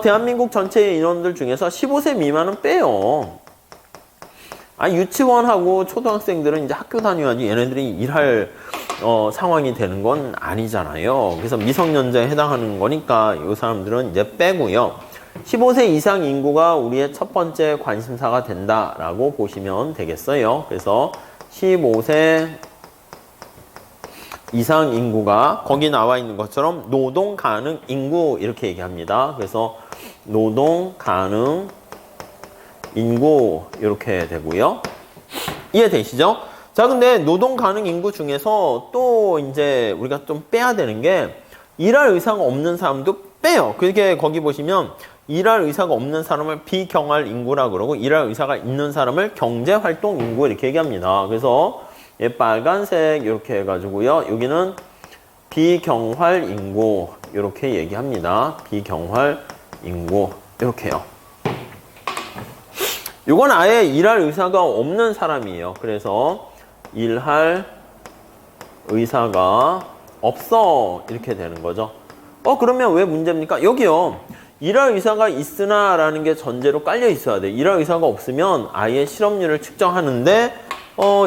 대한민국 전체 인원들 중에서 15세 미만은 빼요. 유치원하고 초등학생들은 이제 학교 다녀야지 얘네들이 일할 상황이 되는 건 아니잖아요. 그래서 미성년자에 해당하는 거니까 이 사람들은 이제 빼고요. 15세 이상 인구가 우리의 첫 번째 관심사가 된다라고 보시면 되겠어요. 그래서 15세 이상 인구가 거기 나와 있는 것처럼 노동 가능 인구 이렇게 얘기합니다. 그래서 노동 가능 인구 이렇게 되고요. 이해되시죠? 자, 근데 노동 가능 인구 중에서 또 이제 우리가 좀 빼야 되는 게 일할 의사가 없는 사람도 빼요. 그게 거기 보시면 일할 의사가 없는 사람을 비경활 인구라 그러고 일할 의사가 있는 사람을 경제활동 인구 이렇게 얘기합니다. 그래서 빨간색 이렇게 해가지고요. 여기는 비경활 인구 이렇게 얘기합니다. 비경활 인구 이렇게요. 이건 아예 일할 의사가 없는 사람이에요. 그래서 일할 의사가 없어 이렇게 되는 거죠. 그러면 왜 문제입니까? 여기요. 일할 의사가 있으나 라는 게 전제로 깔려 있어야 돼. 일할 의사가 없으면 아예 실업률을 측정하는데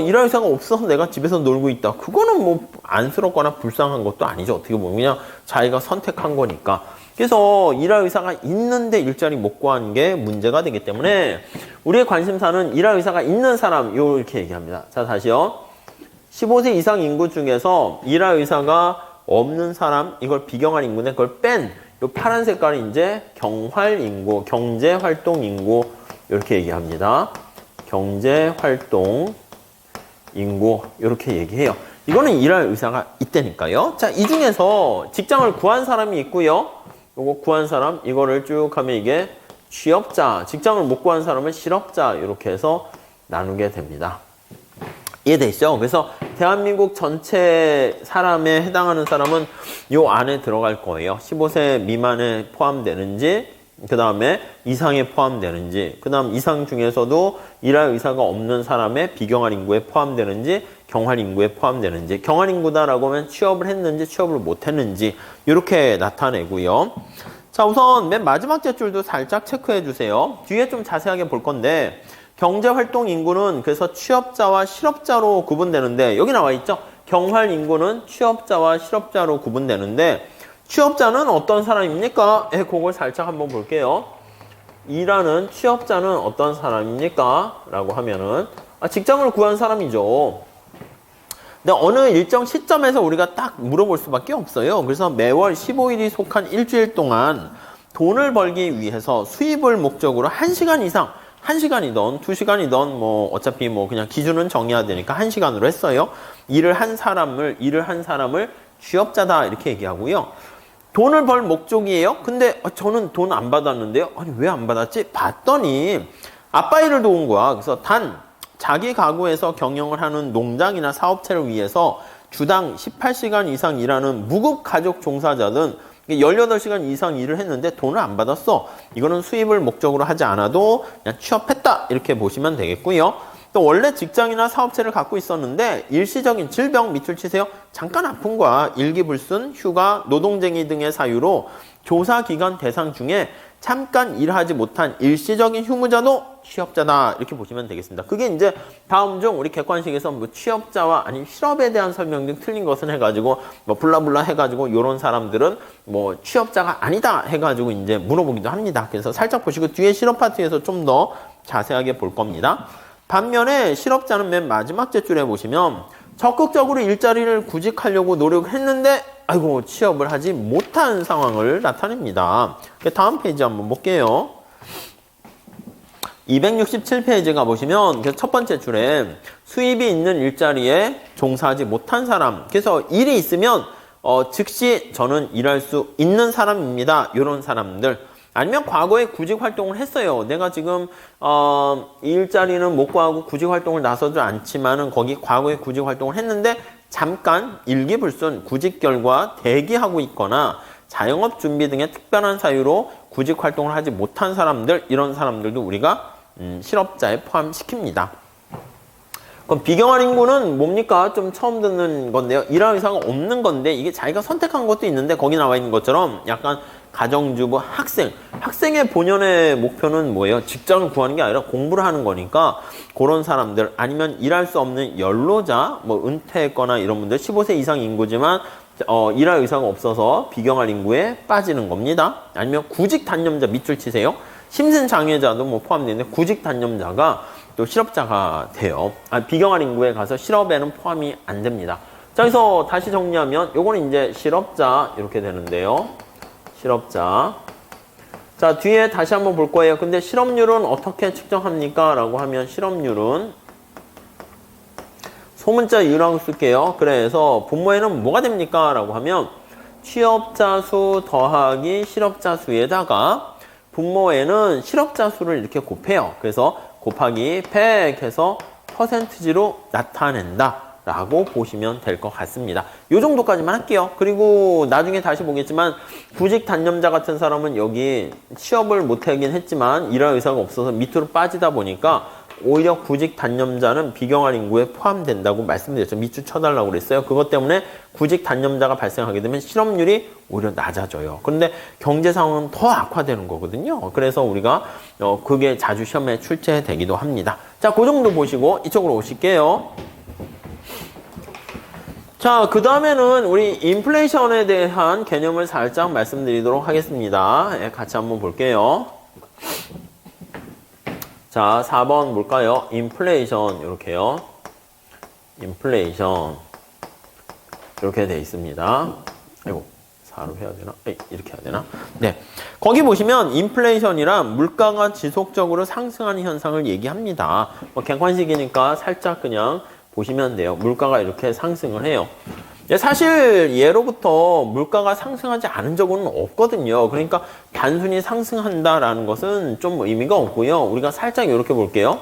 일할 의사가 없어서 내가 집에서 놀고 있다. 그거는 안쓰럽거나 불쌍한 것도 아니죠. 어떻게 보면 그냥 자기가 선택한 거니까. 그래서 일할 의사가 있는데 일자리 못 구하는 게 문제가 되기 때문에 우리의 관심사는 일할 의사가 있는 사람 이렇게 얘기합니다. 자, 다시요. 15세 이상 인구 중에서 일할 의사가 없는 사람 이걸 비경활 인구인데 그걸 뺀 이 파란 색깔이 이제 경활 인구, 경제활동 인구 이렇게 얘기합니다. 경제활동 인구 이렇게 얘기해요. 이거는 일할 의사가 있다니까요. 자, 이 중에서 직장을 구한 사람이 있고요. 요거 구한 사람 이거를 쭉 하면 이게 취업자, 직장을 못 구한 사람은 실업자 이렇게 해서 나누게 됩니다. 이해되시죠? 그래서 대한민국 전체 사람에 해당하는 사람은 요 안에 들어갈 거예요. 15세 미만에 포함되는지, 그 다음에 이상에 포함되는지, 그 다음 이상 중에서도 일할 의사가 없는 사람의 비경활 인구에 포함되는지, 경활 인구에 포함되는지, 경활 인구다라고 하면 취업을 했는지, 취업을 못 했는지, 이렇게 나타내고요. 자, 우선 맨 마지막 줄도 살짝 체크해 주세요. 뒤에 좀 자세하게 볼 건데, 경제활동 인구는 그래서 취업자와 실업자로 구분되는데 여기 나와 있죠. 경활 인구는 취업자와 실업자로 구분되는데 취업자는 어떤 사람입니까? 그걸 살짝 한번 볼게요. 일하는 취업자는 어떤 사람입니까? 라고 하면은 직장을 구한 사람이죠. 근데 어느 일정 시점에서 우리가 딱 물어볼 수밖에 없어요. 그래서 매월 15일이 속한 일주일 동안 돈을 벌기 위해서 수입을 목적으로 1시간 이상, 1시간이든 2시간이든 뭐 어차피 뭐 그냥 기준은 정해야 되니까 1시간으로 했어요. 일을 한 사람을 취업자다 이렇게 얘기하고요. 돈을 벌 목적이에요. 근데 저는 돈 안 받았는데요. 아니 왜 안 받았지? 봤더니 아빠 일을 도운 거야. 그래서 단 자기 가구에서 경영을 하는 농장이나 사업체를 위해서 주당 18시간 이상 일하는 무급 가족 종사자든 18시간 이상 일을 했는데 돈을 안 받았어. 이거는 수입을 목적으로 하지 않아도 그냥 취업했다 이렇게 보시면 되겠고요. 또 원래 직장이나 사업체를 갖고 있었는데 일시적인 질병 밑줄 치세요. 잠깐 아픈 거야. 일기불순, 휴가, 노동쟁이 등의 사유로 조사기간 대상 중에 잠깐 일하지 못한 일시적인 휴무자도 취업자다 이렇게 보시면 되겠습니다. 그게 이제 다음 중 우리 객관식에서 뭐 취업자와 아니면 실업에 대한 설명 등 틀린 것은 해가지고 뭐 블라블라 해가지고 이런 사람들은 뭐 취업자가 아니다 해가지고 이제 물어보기도 합니다. 그래서 살짝 보시고 뒤에 실업 파트에서 좀 더 자세하게 볼 겁니다. 반면에 실업자는 맨 마지막 제줄에 보시면 적극적으로 일자리를 구직하려고 노력했는데 아이고 취업을 하지 못한 상황을 나타냅니다. 다음 페이지 한번 볼게요. 267페이지가 보시면 첫 번째 줄에 수입이 있는 일자리에 종사하지 못한 사람. 그래서 일이 있으면 즉시 저는 일할 수 있는 사람입니다. 이런 사람들. 아니면 과거에 구직 활동을 했어요. 내가 지금 일자리는 못 구하고 구직 활동을 나서지 않지만은 거기 과거에 구직 활동을 했는데 잠깐 일기불순 구직 결과 대기하고 있거나 자영업 준비 등의 특별한 사유로 구직 활동을 하지 못한 사람들, 이런 사람들도 우리가 실업자에 포함시킵니다. 그럼 비경활 인구는 뭡니까? 좀 처음 듣는 건데요. 일할 의사가 없는 건데 이게 자기가 선택한 것도 있는데 거기 나와 있는 것처럼 약간 가정주부, 학생의 본연의 목표는 뭐예요? 직장을 구하는 게 아니라 공부를 하는 거니까 그런 사람들, 아니면 일할 수 없는 연로자, 뭐 은퇴했거나 이런 분들, 15세 이상 인구지만 일할 의사가 없어서 비경활 인구에 빠지는 겁니다. 아니면 구직 단념자 밑줄 치세요. 심신장애자도 뭐 포함되는데 구직 단념자가 또 실업자가 돼요. 비경활 인구에 가서 실업에는 포함이 안 됩니다. 자, 그래서 다시 정리하면 요거는 이제 실업자 이렇게 되는데요. 실업자. 자, 뒤에 다시 한번 볼 거예요. 근데 실업률은 어떻게 측정합니까? 라고 하면 실업률은 소문자 유라고 쓸게요. 그래서 분모에는 뭐가 됩니까? 라고 하면 취업자 수 더하기 실업자 수에다가 분모에는 실업자 수를 이렇게 곱해요. 그래서 곱하기 100 해서 퍼센티지로 나타낸다 라고 보시면 될 것 같습니다. 이 정도까지만 할게요. 그리고 나중에 다시 보겠지만 구직 단념자 같은 사람은 여기 취업을 못하긴 했지만 일할 의사가 없어서 밑으로 빠지다 보니까 오히려 구직 단념자는 비경활 인구에 포함된다고 말씀드렸죠. 밑줄 쳐달라고 그랬어요. 그것 때문에 구직 단념자가 발생하게 되면 실업률이 오히려 낮아져요. 그런데 경제 상황은 더 악화되는 거거든요. 그래서 우리가 그게 자주 시험에 출제되기도 합니다. 자, 그 정도 보시고 이쪽으로 오실게요. 자, 그 다음에는 우리 인플레이션에 대한 개념을 살짝 말씀드리도록 하겠습니다. 같이 한번 볼게요. 자, 4번 볼까요? 인플레이션, 이렇게요. 인플레이션. 이렇게 돼 있습니다. 아이고, 4로 해야 되나? 이렇게 해야 되나? 네. 거기 보시면 인플레이션이란 물가가 지속적으로 상승하는 현상을 얘기합니다. 뭐 객관식이니까 살짝 그냥 보시면 돼요. 물가가 이렇게 상승을 해요. 사실 예로부터 물가가 상승하지 않은 적은 없거든요. 그러니까 단순히 상승한다라는 것은 좀 의미가 없고요. 우리가 살짝 이렇게 볼게요.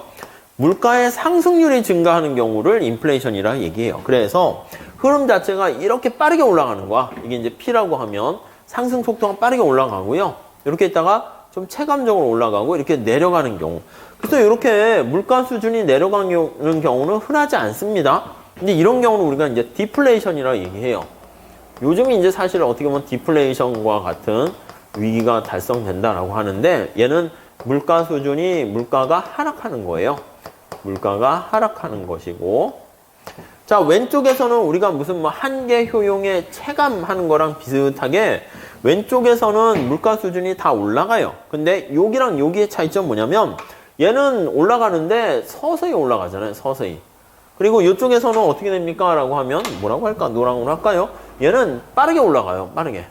물가의 상승률이 증가하는 경우를 인플레이션이라 얘기해요. 그래서 흐름 자체가 이렇게 빠르게 올라가는 거야. 이게 이제 P라고 하면 상승 속도가 빠르게 올라가고요. 이렇게 있다가 좀 체감적으로 올라가고 이렇게 내려가는 경우. 그래서 이렇게 물가 수준이 내려가는 경우는 흔하지 않습니다. 근데 이런 경우는 우리가 이제 디플레이션이라고 얘기해요. 요즘이 이제 사실 어떻게 보면 디플레이션과 같은 위기가 달성된다라고 하는데 얘는 물가가 하락하는 거예요. 물가가 하락하는 것이고 자, 왼쪽에서는 우리가 무슨 뭐 한계 효용에 체감하는 거랑 비슷하게 왼쪽에서는 물가 수준이 다 올라가요. 근데 여기랑 여기의 차이점 뭐냐면 얘는 올라가는데 서서히 올라가잖아요. 서서히. 그리고 이쪽에서는 어떻게 됩니까? 라고 하면 뭐라고 할까? 노랑으로 할까요? 얘는 빠르게 올라가요. 빠르게.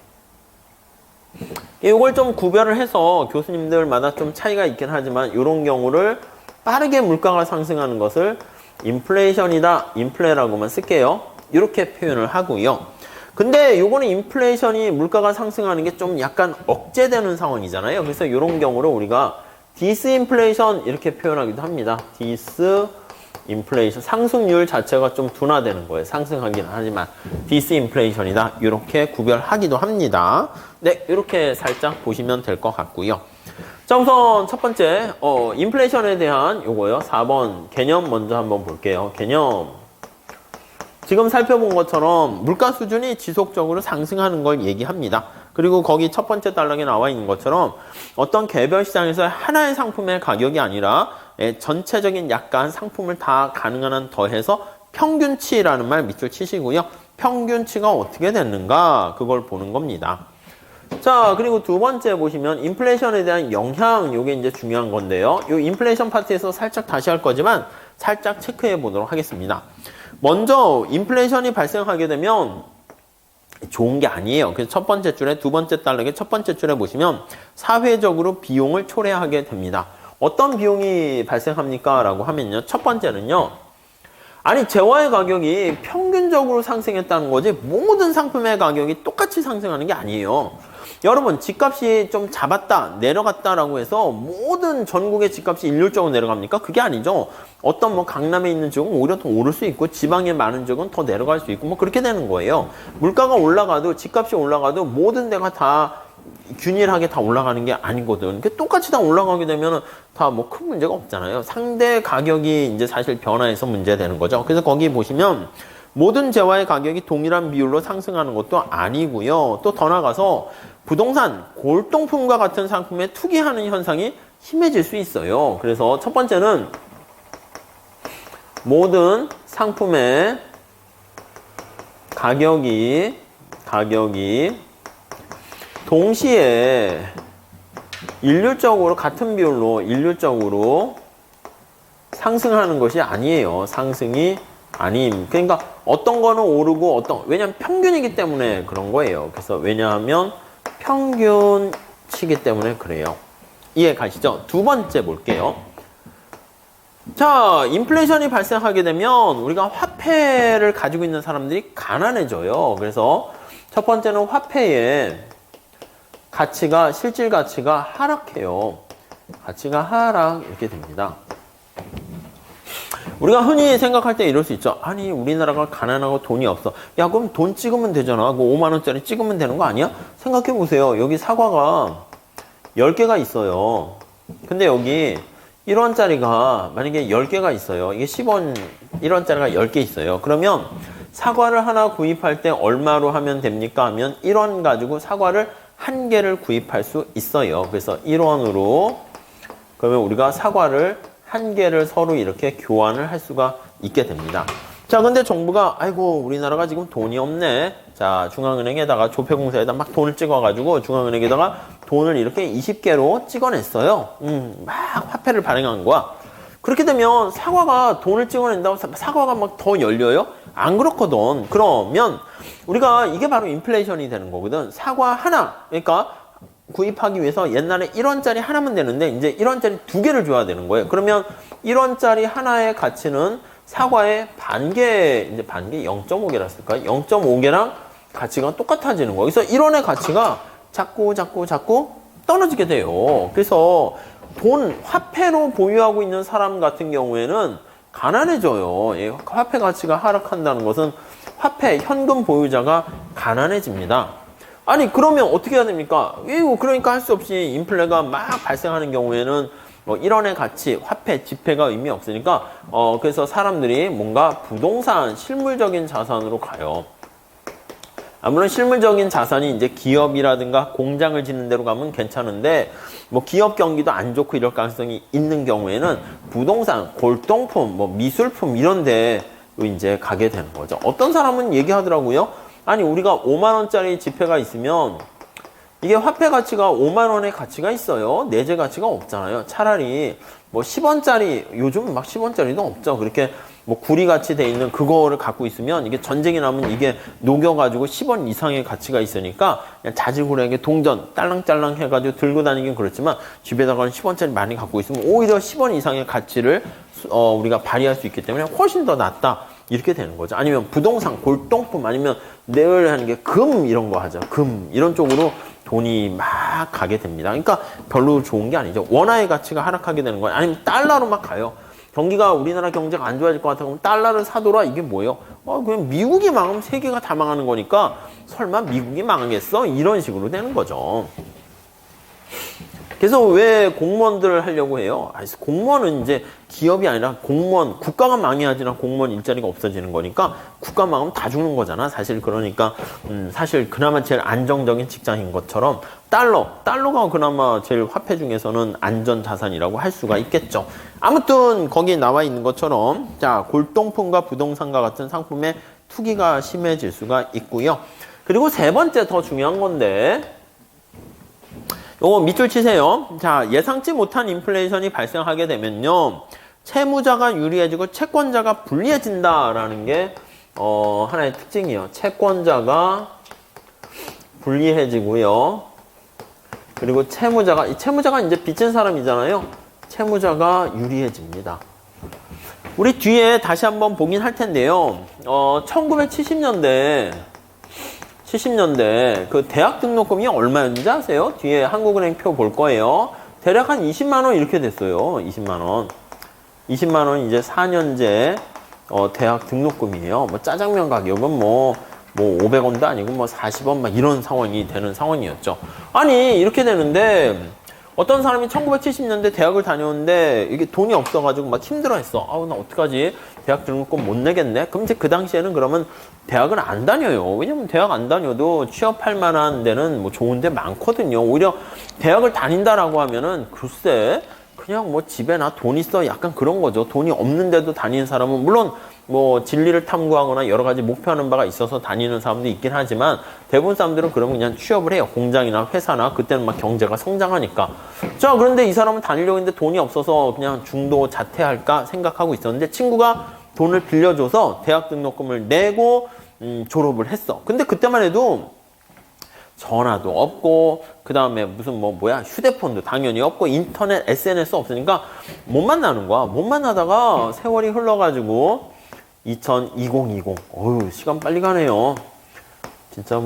이걸 좀 구별을 해서 교수님들마다 좀 차이가 있긴 하지만 이런 경우를 빠르게 물가가 상승하는 것을 인플레이션이다, 인플레라고만 쓸게요. 이렇게 표현을 하고요. 근데 요거는 인플레이션이 물가가 상승하는 게 좀 약간 억제되는 상황이잖아요. 그래서 이런 경우를 우리가 디스인플레이션 이렇게 표현하기도 합니다. 디스인플레이션, 상승률 자체가 좀 둔화되는 거예요. 상승하긴 하지만 디스인플레이션이다. 이렇게 구별하기도 합니다. 네, 이렇게 살짝 보시면 될 것 같고요. 자, 우선 첫 번째 인플레이션에 대한 요거요. 4번 개념 먼저 한번 볼게요. 개념. 지금 살펴본 것처럼 물가 수준이 지속적으로 상승하는 걸 얘기합니다. 그리고 거기 첫 번째 단락에 나와 있는 것처럼 어떤 개별 시장에서 하나의 상품의 가격이 아니라 전체적인 약간 상품을 다 가능한 한 더해서 평균치라는 말 밑줄 치시고요. 평균치가 어떻게 됐는가 그걸 보는 겁니다. 자, 그리고 두 번째 보시면 인플레이션에 대한 영향, 요게 이제 중요한 건데요. 요 인플레이션 파트에서 살짝 다시 할 거지만 살짝 체크해 보도록 하겠습니다. 먼저 인플레이션이 발생하게 되면 좋은 게 아니에요. 그래서 첫 번째 줄에 두 번째 단락의 첫 번째 줄에 보시면 사회적으로 비용을 초래하게 됩니다. 어떤 비용이 발생합니까? 라고 하면요. 첫 번째는요. 아니, 재화의 가격이 평균적으로 상승했다는 거지 모든 상품의 가격이 똑같이 상승하는 게 아니에요. 여러분, 집값이 좀 잡았다, 내려갔다라고 해서 모든 전국의 집값이 일률적으로 내려갑니까? 그게 아니죠. 어떤 뭐 강남에 있는 지역은 오히려 더 오를 수 있고 지방에 많은 지역은 더 내려갈 수 있고 뭐 그렇게 되는 거예요. 물가가 올라가도 집값이 올라가도 모든 데가 다 균일하게 다 올라가는 게 아니거든. 똑같이 다 올라가게 되면 다 뭐 큰 문제가 없잖아요. 상대 가격이 이제 사실 변화해서 문제되는 거죠. 그래서 거기 보시면 모든 재화의 가격이 동일한 비율로 상승하는 것도 아니고요. 또 더 나가서 부동산, 골동품과 같은 상품에 투기하는 현상이 심해질 수 있어요. 그래서 첫 번째는 모든 상품의 가격이 동시에 일률적으로 같은 비율로 일률적으로 상승하는 것이 아니에요. 상승이 아님. 그러니까 어떤 거는 오르고 왜냐하면 평균이기 때문에 그런 거예요. 그래서 왜냐하면 평균치기 때문에 그래요. 이해 가시죠? 두 번째 볼게요. 자, 인플레이션이 발생하게 되면 우리가 화폐를 가지고 있는 사람들이 가난해져요. 그래서 첫 번째는 화폐의 가치가, 실질 가치가 하락해요. 가치가 하락 이렇게 됩니다. 우리가 흔히 생각할 때 이럴 수 있죠. 아니, 우리나라가 가난하고 돈이 없어. 야, 그럼 돈 찍으면 되잖아. 그 5만 원짜리 찍으면 되는 거 아니야? 생각해 보세요. 여기 사과가 10개가 있어요. 근데 여기 1원짜리가 만약에 10개가 있어요. 이게 10원 1원짜리가 10개 있어요. 그러면 사과를 하나 구입할 때 얼마로 하면 됩니까? 하면 1원 가지고 사과를 한 개를 구입할 수 있어요. 그래서 1원으로 그러면 우리가 사과를 한 개를 서로 이렇게 교환을 할 수가 있게 됩니다. 자, 근데 정부가 아이고 우리나라가 지금 돈이 없네. 자, 중앙은행에다가 조폐공사에다 막 돈을 찍어가지고 중앙은행에다가 돈을 이렇게 20개로 찍어냈어요. 막 화폐를 발행한 거야. 그렇게 되면 사과가 돈을 찍어낸다고 사과가 막 더 열려요? 안 그렇거든. 그러면 우리가 이게 바로 인플레이션이 되는 거거든. 사과 하나, 그러니까 구입하기 위해서 옛날에 1원짜리 하나면 되는데 이제 1원짜리 두 개를 줘야 되는 거예요. 그러면 1원짜리 하나의 가치는 사과의 이제 반개 0.5개라 쓸까요? 0.5개랑 가치가 똑같아지는 거예요. 그래서 1원의 가치가 자꾸 떨어지게 돼요. 그래서 화폐로 보유하고 있는 사람 같은 경우에는 가난해져요. 화폐 가치가 하락한다는 것은 현금 보유자가 가난해집니다. 아니, 그러면 어떻게 해야 됩니까? 그러니까 할 수 없이 인플레가 막 발생하는 경우에는 뭐 1원의 가치, 화폐, 지폐가 의미 없으니까 그래서 사람들이 뭔가 부동산, 실물적인 자산으로 가요. 아무런 실물적인 자산이 이제 기업이라든가 공장을 짓는 데로 가면 괜찮은데 뭐 기업 경기도 안 좋고 이럴 가능성이 있는 경우에는 부동산, 골동품, 뭐 미술품 이런 데 이제 가게 되는 거죠. 어떤 사람은 얘기하더라고요. 아니, 우리가 5만 원짜리 지폐가 있으면 이게 화폐 가치가 5만 원의 가치가 있어요. 내재 가치가 없잖아요. 차라리 뭐 10원짜리, 요즘 막 10원짜리도 없죠. 그렇게 뭐 구리 같이 돼 있는 그거를 갖고 있으면 이게 전쟁이 나면 이게 녹여가지고 10원 이상의 가치가 있으니까 그냥 자질구레하게 동전 딸랑딸랑 해가지고 들고 다니긴 그렇지만 집에다가는 10원짜리 많이 갖고 있으면 오히려 10원 이상의 가치를 우리가 발휘할 수 있기 때문에 훨씬 더 낫다. 이렇게 되는 거죠. 아니면 부동산, 골동품, 아니면 내을 하는 게 금 이런 거 하죠. 금 이런 쪽으로 돈이 막 가게 됩니다. 그러니까 별로 좋은 게 아니죠. 원화의 가치가 하락하게 되는 거예요. 아니면 달러로 막 가요. 경기가 우리나라 경제가 안 좋아질 것 같아 그러면 달러를 사더라. 이게 뭐예요? 그냥 미국이 망하면 세계가 다 망하는 거니까 설마 미국이 망하겠어? 이런 식으로 되는 거죠. 그래서 왜 공무원들을 하려고 해요? 공무원은 이제 기업이 아니라 공무원, 국가가 망해야지 공무원 일자리가 없어지는 거니까 국가 망하면 다 죽는 거잖아. 사실 그러니까 사실 그나마 제일 안정적인 직장인 것처럼 달러가 그나마 제일 화폐 중에서는 안전자산이라고 할 수가 있겠죠. 아무튼 거기에 나와 있는 것처럼 자, 골동품과 부동산과 같은 상품의 투기가 심해질 수가 있고요. 그리고 세 번째 더 중요한 건데 요거 밑줄 치세요. 자, 예상치 못한 인플레이션이 발생하게 되면요. 채무자가 유리해지고 채권자가 불리해진다라는 게 하나의 특징이에요. 채권자가 불리해지고요. 그리고 채무자가 이제 빚진 사람이잖아요. 채무자가 유리해집니다. 우리 뒤에 다시 한번 보긴 할 텐데요. 1970년대 그 대학 등록금이 얼마였는지 아세요? 뒤에 한국은행 표 볼 거예요. 대략 한 20만 원 이렇게 됐어요. 20만 원. 20만 원 이제 4년제 대학 등록금이에요. 뭐 짜장면 가격은 뭐 500원도 아니고 뭐 40원 막 이런 상황이 되는 상황이었죠. 아니, 이렇게 되는데 어떤 사람이 1970년대 대학을 다녔는데 이게 돈이 없어가지고 막 힘들어했어. 나 어떡하지? 대학 등록금 못 내겠네? 그럼 이제 그 당시에는 그러면 대학을 안 다녀요. 왜냐면 대학 안 다녀도 취업할 만한 데는 뭐 좋은 데 많거든요. 오히려 대학을 다닌다라고 하면은 글쎄 그냥 뭐 집에나 돈 있어 약간 그런 거죠. 돈이 없는데도 다니는 사람은 물론 뭐 진리를 탐구하거나 여러 가지 목표하는 바가 있어서 다니는 사람도 있긴 하지만 대부분 사람들은 그러면 그냥 취업을 해요. 공장이나 회사나 그때는 막 경제가 성장하니까. 자, 그런데 이 사람은 다니려고 했는데 돈이 없어서 그냥 중도 자퇴할까 생각하고 있었는데 친구가 돈을 빌려줘서 대학 등록금을 내고 졸업을 했어. 근데 그때만 해도 전화도 없고 그 다음에 무슨 휴대폰도 당연히 없고 인터넷, SNS 없으니까 못 만나는 거야. 못 만나다가 세월이 흘러가지고 2020 어휴 시간 빨리 가네요. 진짜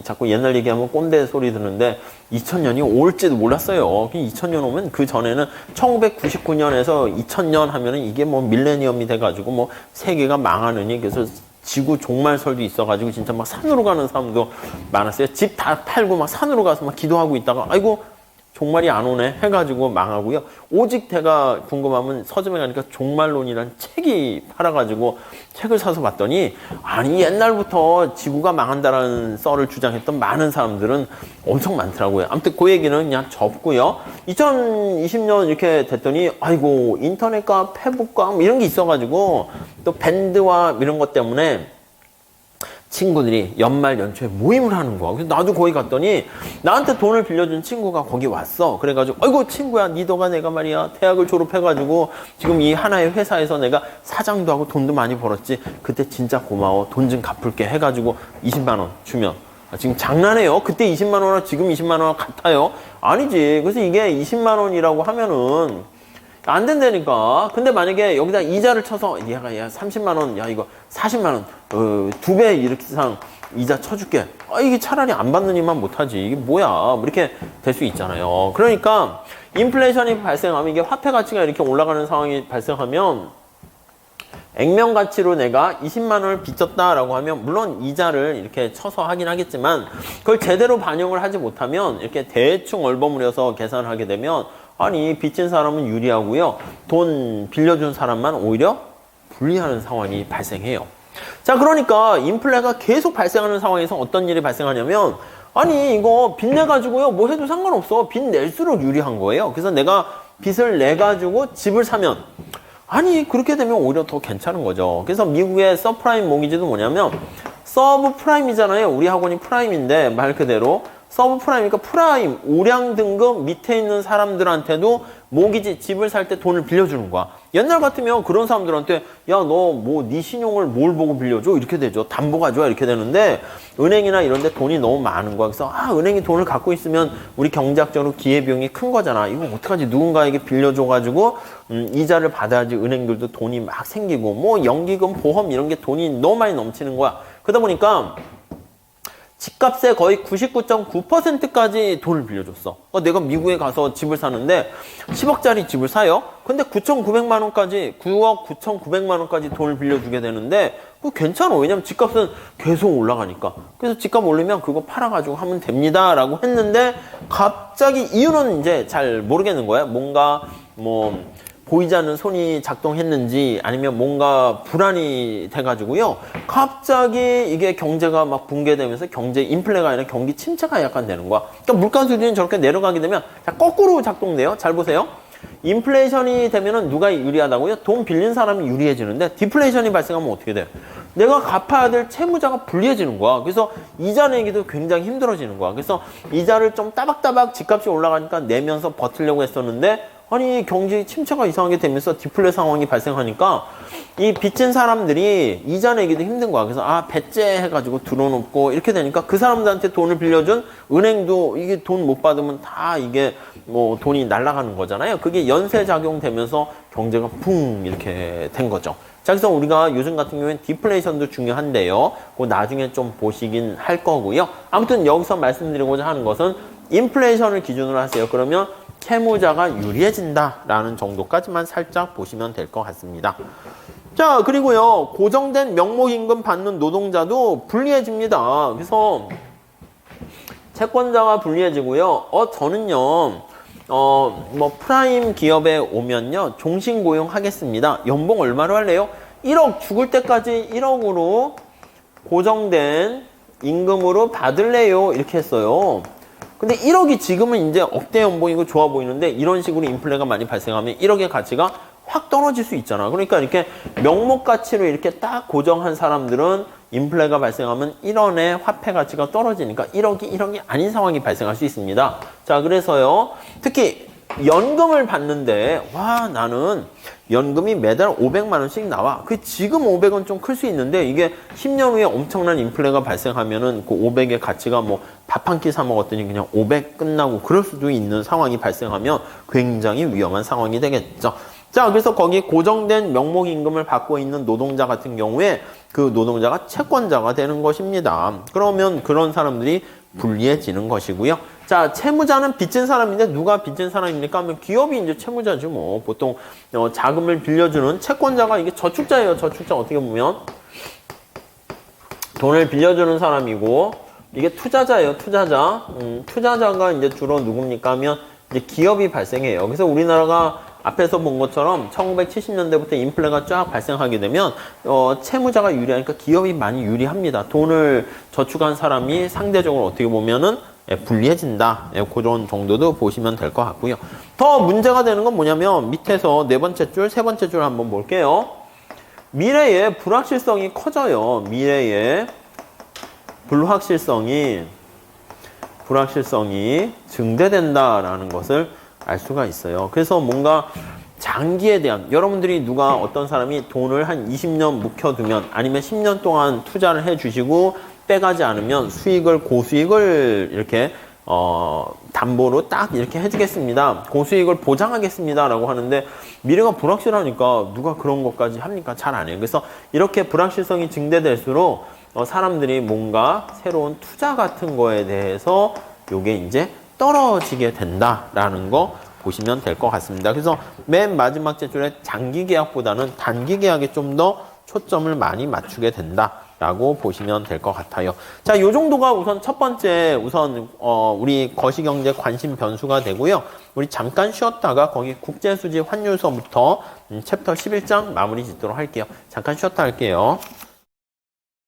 자꾸 옛날 얘기하면 꼰대 소리 드는데 2000년이 올지도 몰랐어요. 2000년 오면 그 전에는 1999년에서 2000년 하면은 이게 밀레니엄이 돼가지고 세계가 망하느니 그래서 지구 종말설도 있어가지고 진짜 막 산으로 가는 사람도 많았어요. 집 다 팔고 막 산으로 가서 막 기도하고 있다가 아이고 종말이 안 오네 해가지고 망하고요. 오직 제가 궁금하면 서점에 가니까 종말론이라는 책이 팔아가지고 책을 사서 봤더니 아니 옛날부터 지구가 망한다라는 썰을 주장했던 많은 사람들은 엄청 많더라고요. 아무튼 그 얘기는 그냥 접고요. 2020년 이렇게 됐더니 아이고 인터넷과 페북과 이런 게 있어가지고 또 밴드와 이런 것 때문에 친구들이 연말 연초에 모임을 하는 거야. 그래서 나도 거기 갔더니 나한테 돈을 빌려준 친구가 거기 왔어. 그래가지고 아이고 친구야 니도가 내가 말이야 대학을 졸업해가지고 지금 이 하나의 회사에서 내가 사장도 하고 돈도 많이 벌었지. 그때 진짜 고마워. 돈 좀 갚을게 해가지고 20만 원 주면 지금 장난해요. 그때 20만 원이나 지금 20만 원 같아요? 아니지. 그래서 이게 20만 원이라고 하면은 안 된다니까. 근데 만약에 여기다 이자를 쳐서 야 30만 원, 야 이거 40만 원, 2배 이렇게 상 이자 쳐줄게. 이게 차라리 안 받는 이만 못하지. 이게 뭐야? 이렇게 될 수 있잖아요. 그러니까 인플레이션이 발생하면 이게 화폐 가치가 이렇게 올라가는 상황이 발생하면 액면 가치로 내가 20만 원을 빚졌다라고 하면 물론 이자를 이렇게 쳐서 하긴 하겠지만 그걸 제대로 반영을 하지 못하면 이렇게 대충 얼버무려서 계산을 하게 되면 아니 빚진 사람은 유리하고요. 돈 빌려준 사람만 오히려 불리하는 상황이 발생해요. 자, 그러니까 인플레가 계속 발생하는 상황에서 어떤 일이 발생하냐면 아니 이거 빚 내가지고요 뭐 해도 상관없어. 빚 낼수록 유리한 거예요. 그래서 내가 빚을 내가지고 집을 사면 아니 그렇게 되면 오히려 더 괜찮은 거죠. 그래서 미국의 서프라임 모기지도 뭐냐면 서브 프라임이잖아요. 우리 학원이 프라임인데 말 그대로 서브 프라임이니까 프라임 우량 등급 밑에 있는 사람들한테도 모기지 집을 살 때 돈을 빌려주는 거야. 옛날 같으면 그런 사람들한테 야 너 뭐 네 신용을 뭘 보고 빌려줘 이렇게 되죠. 담보 가져와 이렇게 되는데 은행이나 이런 데 돈이 너무 많은 거야. 그래서 은행이 돈을 갖고 있으면 우리 경제학적으로 기회비용이 큰 거잖아. 이거 어떡하지? 누군가에게 빌려줘가지고 이자를 받아야지 은행들도 돈이 막 생기고 뭐 연기금 보험 이런 게 돈이 너무 많이 넘치는 거야. 그러다 보니까 집값의 거의 99.9%까지 돈을 빌려줬어. 내가 미국에 가서 집을 사는데 10억짜리 집을 사요. 근데 9,900만 원까지 9억 9,900만 원까지 돈을 빌려주게 되는데 그거 괜찮아. 왜냐면 집값은 계속 올라가니까. 그래서 집값 올리면 그거 팔아가지고 하면 됩니다라고 했는데 갑자기 이유는 이제 잘 모르겠는 거야. 뭔가 뭐 보이지 않는 손이 작동했는지 아니면 뭔가 불안이 돼가지고요. 갑자기 이게 경제가 막 붕괴되면서 경제 인플레가 아니라 경기 침체가 약간 되는 거야. 그러니까 물가 수준이 저렇게 내려가게 되면 거꾸로 작동돼요. 잘 보세요. 인플레이션이 되면은 누가 유리하다고요? 돈 빌린 사람이 유리해지는데 디플레이션이 발생하면 어떻게 돼요? 내가 갚아야 될 채무자가 불리해지는 거야. 그래서 이자 내기도 굉장히 힘들어지는 거야. 그래서 이자를 좀 따박따박 집값이 올라가니까 내면서 버티려고 했었는데 아니 경제 침체가 이상하게 되면서 디플레 상황이 발생하니까 이 빚진 사람들이 이자 내기도 힘든 거야. 그래서 배째 해가지고 들어놓고 이렇게 되니까 그 사람들한테 돈을 빌려준 은행도 이게 돈 못 받으면 다 이게 뭐 돈이 날아가는 거잖아요. 그게 연쇄 작용되면서 경제가 붕 이렇게 된 거죠. 자, 그래서 우리가 요즘 같은 경우에는 디플레이션도 중요한데요. 그 나중에 좀 보시긴 할 거고요. 아무튼 여기서 말씀드리고자 하는 것은 인플레이션을 기준으로 하세요. 그러면 채무자가 유리해진다라는 정도까지만 살짝 보시면 될 것 같습니다. 자, 그리고요. 고정된 명목임금 받는 노동자도 불리해집니다. 그래서 채권자가 불리해지고요. 저는요. 뭐 프라임 기업에 오면요. 종신고용 하겠습니다. 연봉 얼마로 할래요? 1억 죽을 때까지 1억으로 고정된 임금으로 받을래요. 이렇게 했어요. 근데 1억이 지금은 이제 억대 연봉이고 좋아 보이는데 이런 식으로 인플레가 많이 발생하면 1억의 가치가 확 떨어질 수 있잖아. 그러니까 이렇게 명목 가치로 이렇게 딱 고정한 사람들은 인플레가 발생하면 1원의 화폐 가치가 떨어지니까 1억이 아닌 상황이 발생할 수 있습니다. 자, 그래서요. 특히 연금을 받는데 나는 연금이 매달 500만 원씩 나와. 그 지금 500원 좀 클 수 있는데 이게 10년 후에 엄청난 인플레가 발생하면은 그 500의 가치가 뭐 밥 한 끼 사 먹었더니 그냥 500 끝나고 그럴 수도 있는 상황이 발생하면 굉장히 위험한 상황이 되겠죠. 자, 그래서 거기 고정된 명목임금을 받고 있는 노동자 같은 경우에 그 노동자가 채권자가 되는 것입니다. 그러면 그런 사람들이 불리해지는 것이고요. 자, 채무자는 빚진 사람인데 누가 빚진 사람입니까? 하면 기업이 이제 채무자죠. 뭐 보통 자금을 빌려주는 채권자가 이게 저축자예요. 저축자 어떻게 보면 돈을 빌려주는 사람이고 이게 투자자예요. 투자자. 투자자가 이제 주로 누굽니까? 하면 이제 기업이 발생해요. 그래서 우리나라가 앞에서 본 것처럼 1970년대부터 인플레가 쫙 발생하게 되면 채무자가 유리하니까 기업이 많이 유리합니다. 돈을 저축한 사람이 상대적으로 어떻게 보면은 불리해진다. 그런 정도도 보시면 될 것 같고요. 더 문제가 되는 건 뭐냐면 밑에서 네 번째 줄, 세 번째 줄 한번 볼게요. 미래의 불확실성이 커져요. 미래의 불확실성이 증대된다라는 것을 알 수가 있어요. 그래서 뭔가 장기에 대한 여러분들이 누가 어떤 사람이 돈을 한 20년 묵혀두면 아니면 10년 동안 투자를 해주시고 빼가지 않으면 고수익을 이렇게 담보로 딱 이렇게 해주겠습니다. 고수익을 보장하겠습니다. 라고 하는데 미래가 불확실하니까 누가 그런 것까지 합니까? 잘 안 해요. 그래서 이렇게 불확실성이 증대될수록 사람들이 뭔가 새로운 투자 같은 거에 대해서 요게 이제 떨어지게 된다라는 거 보시면 될 것 같습니다. 그래서 맨 마지막 제줄에 장기 계약보다는 단기 계약에 좀 더 초점을 많이 맞추게 된다라고 보시면 될 것 같아요. 자, 요 정도가 우선 첫 번째 우리 거시경제 관심 변수가 되고요. 우리 잠깐 쉬었다가 거기 국제수지 환율서부터 챕터 11장 마무리 짓도록 할게요. 잠깐 쉬었다 할게요.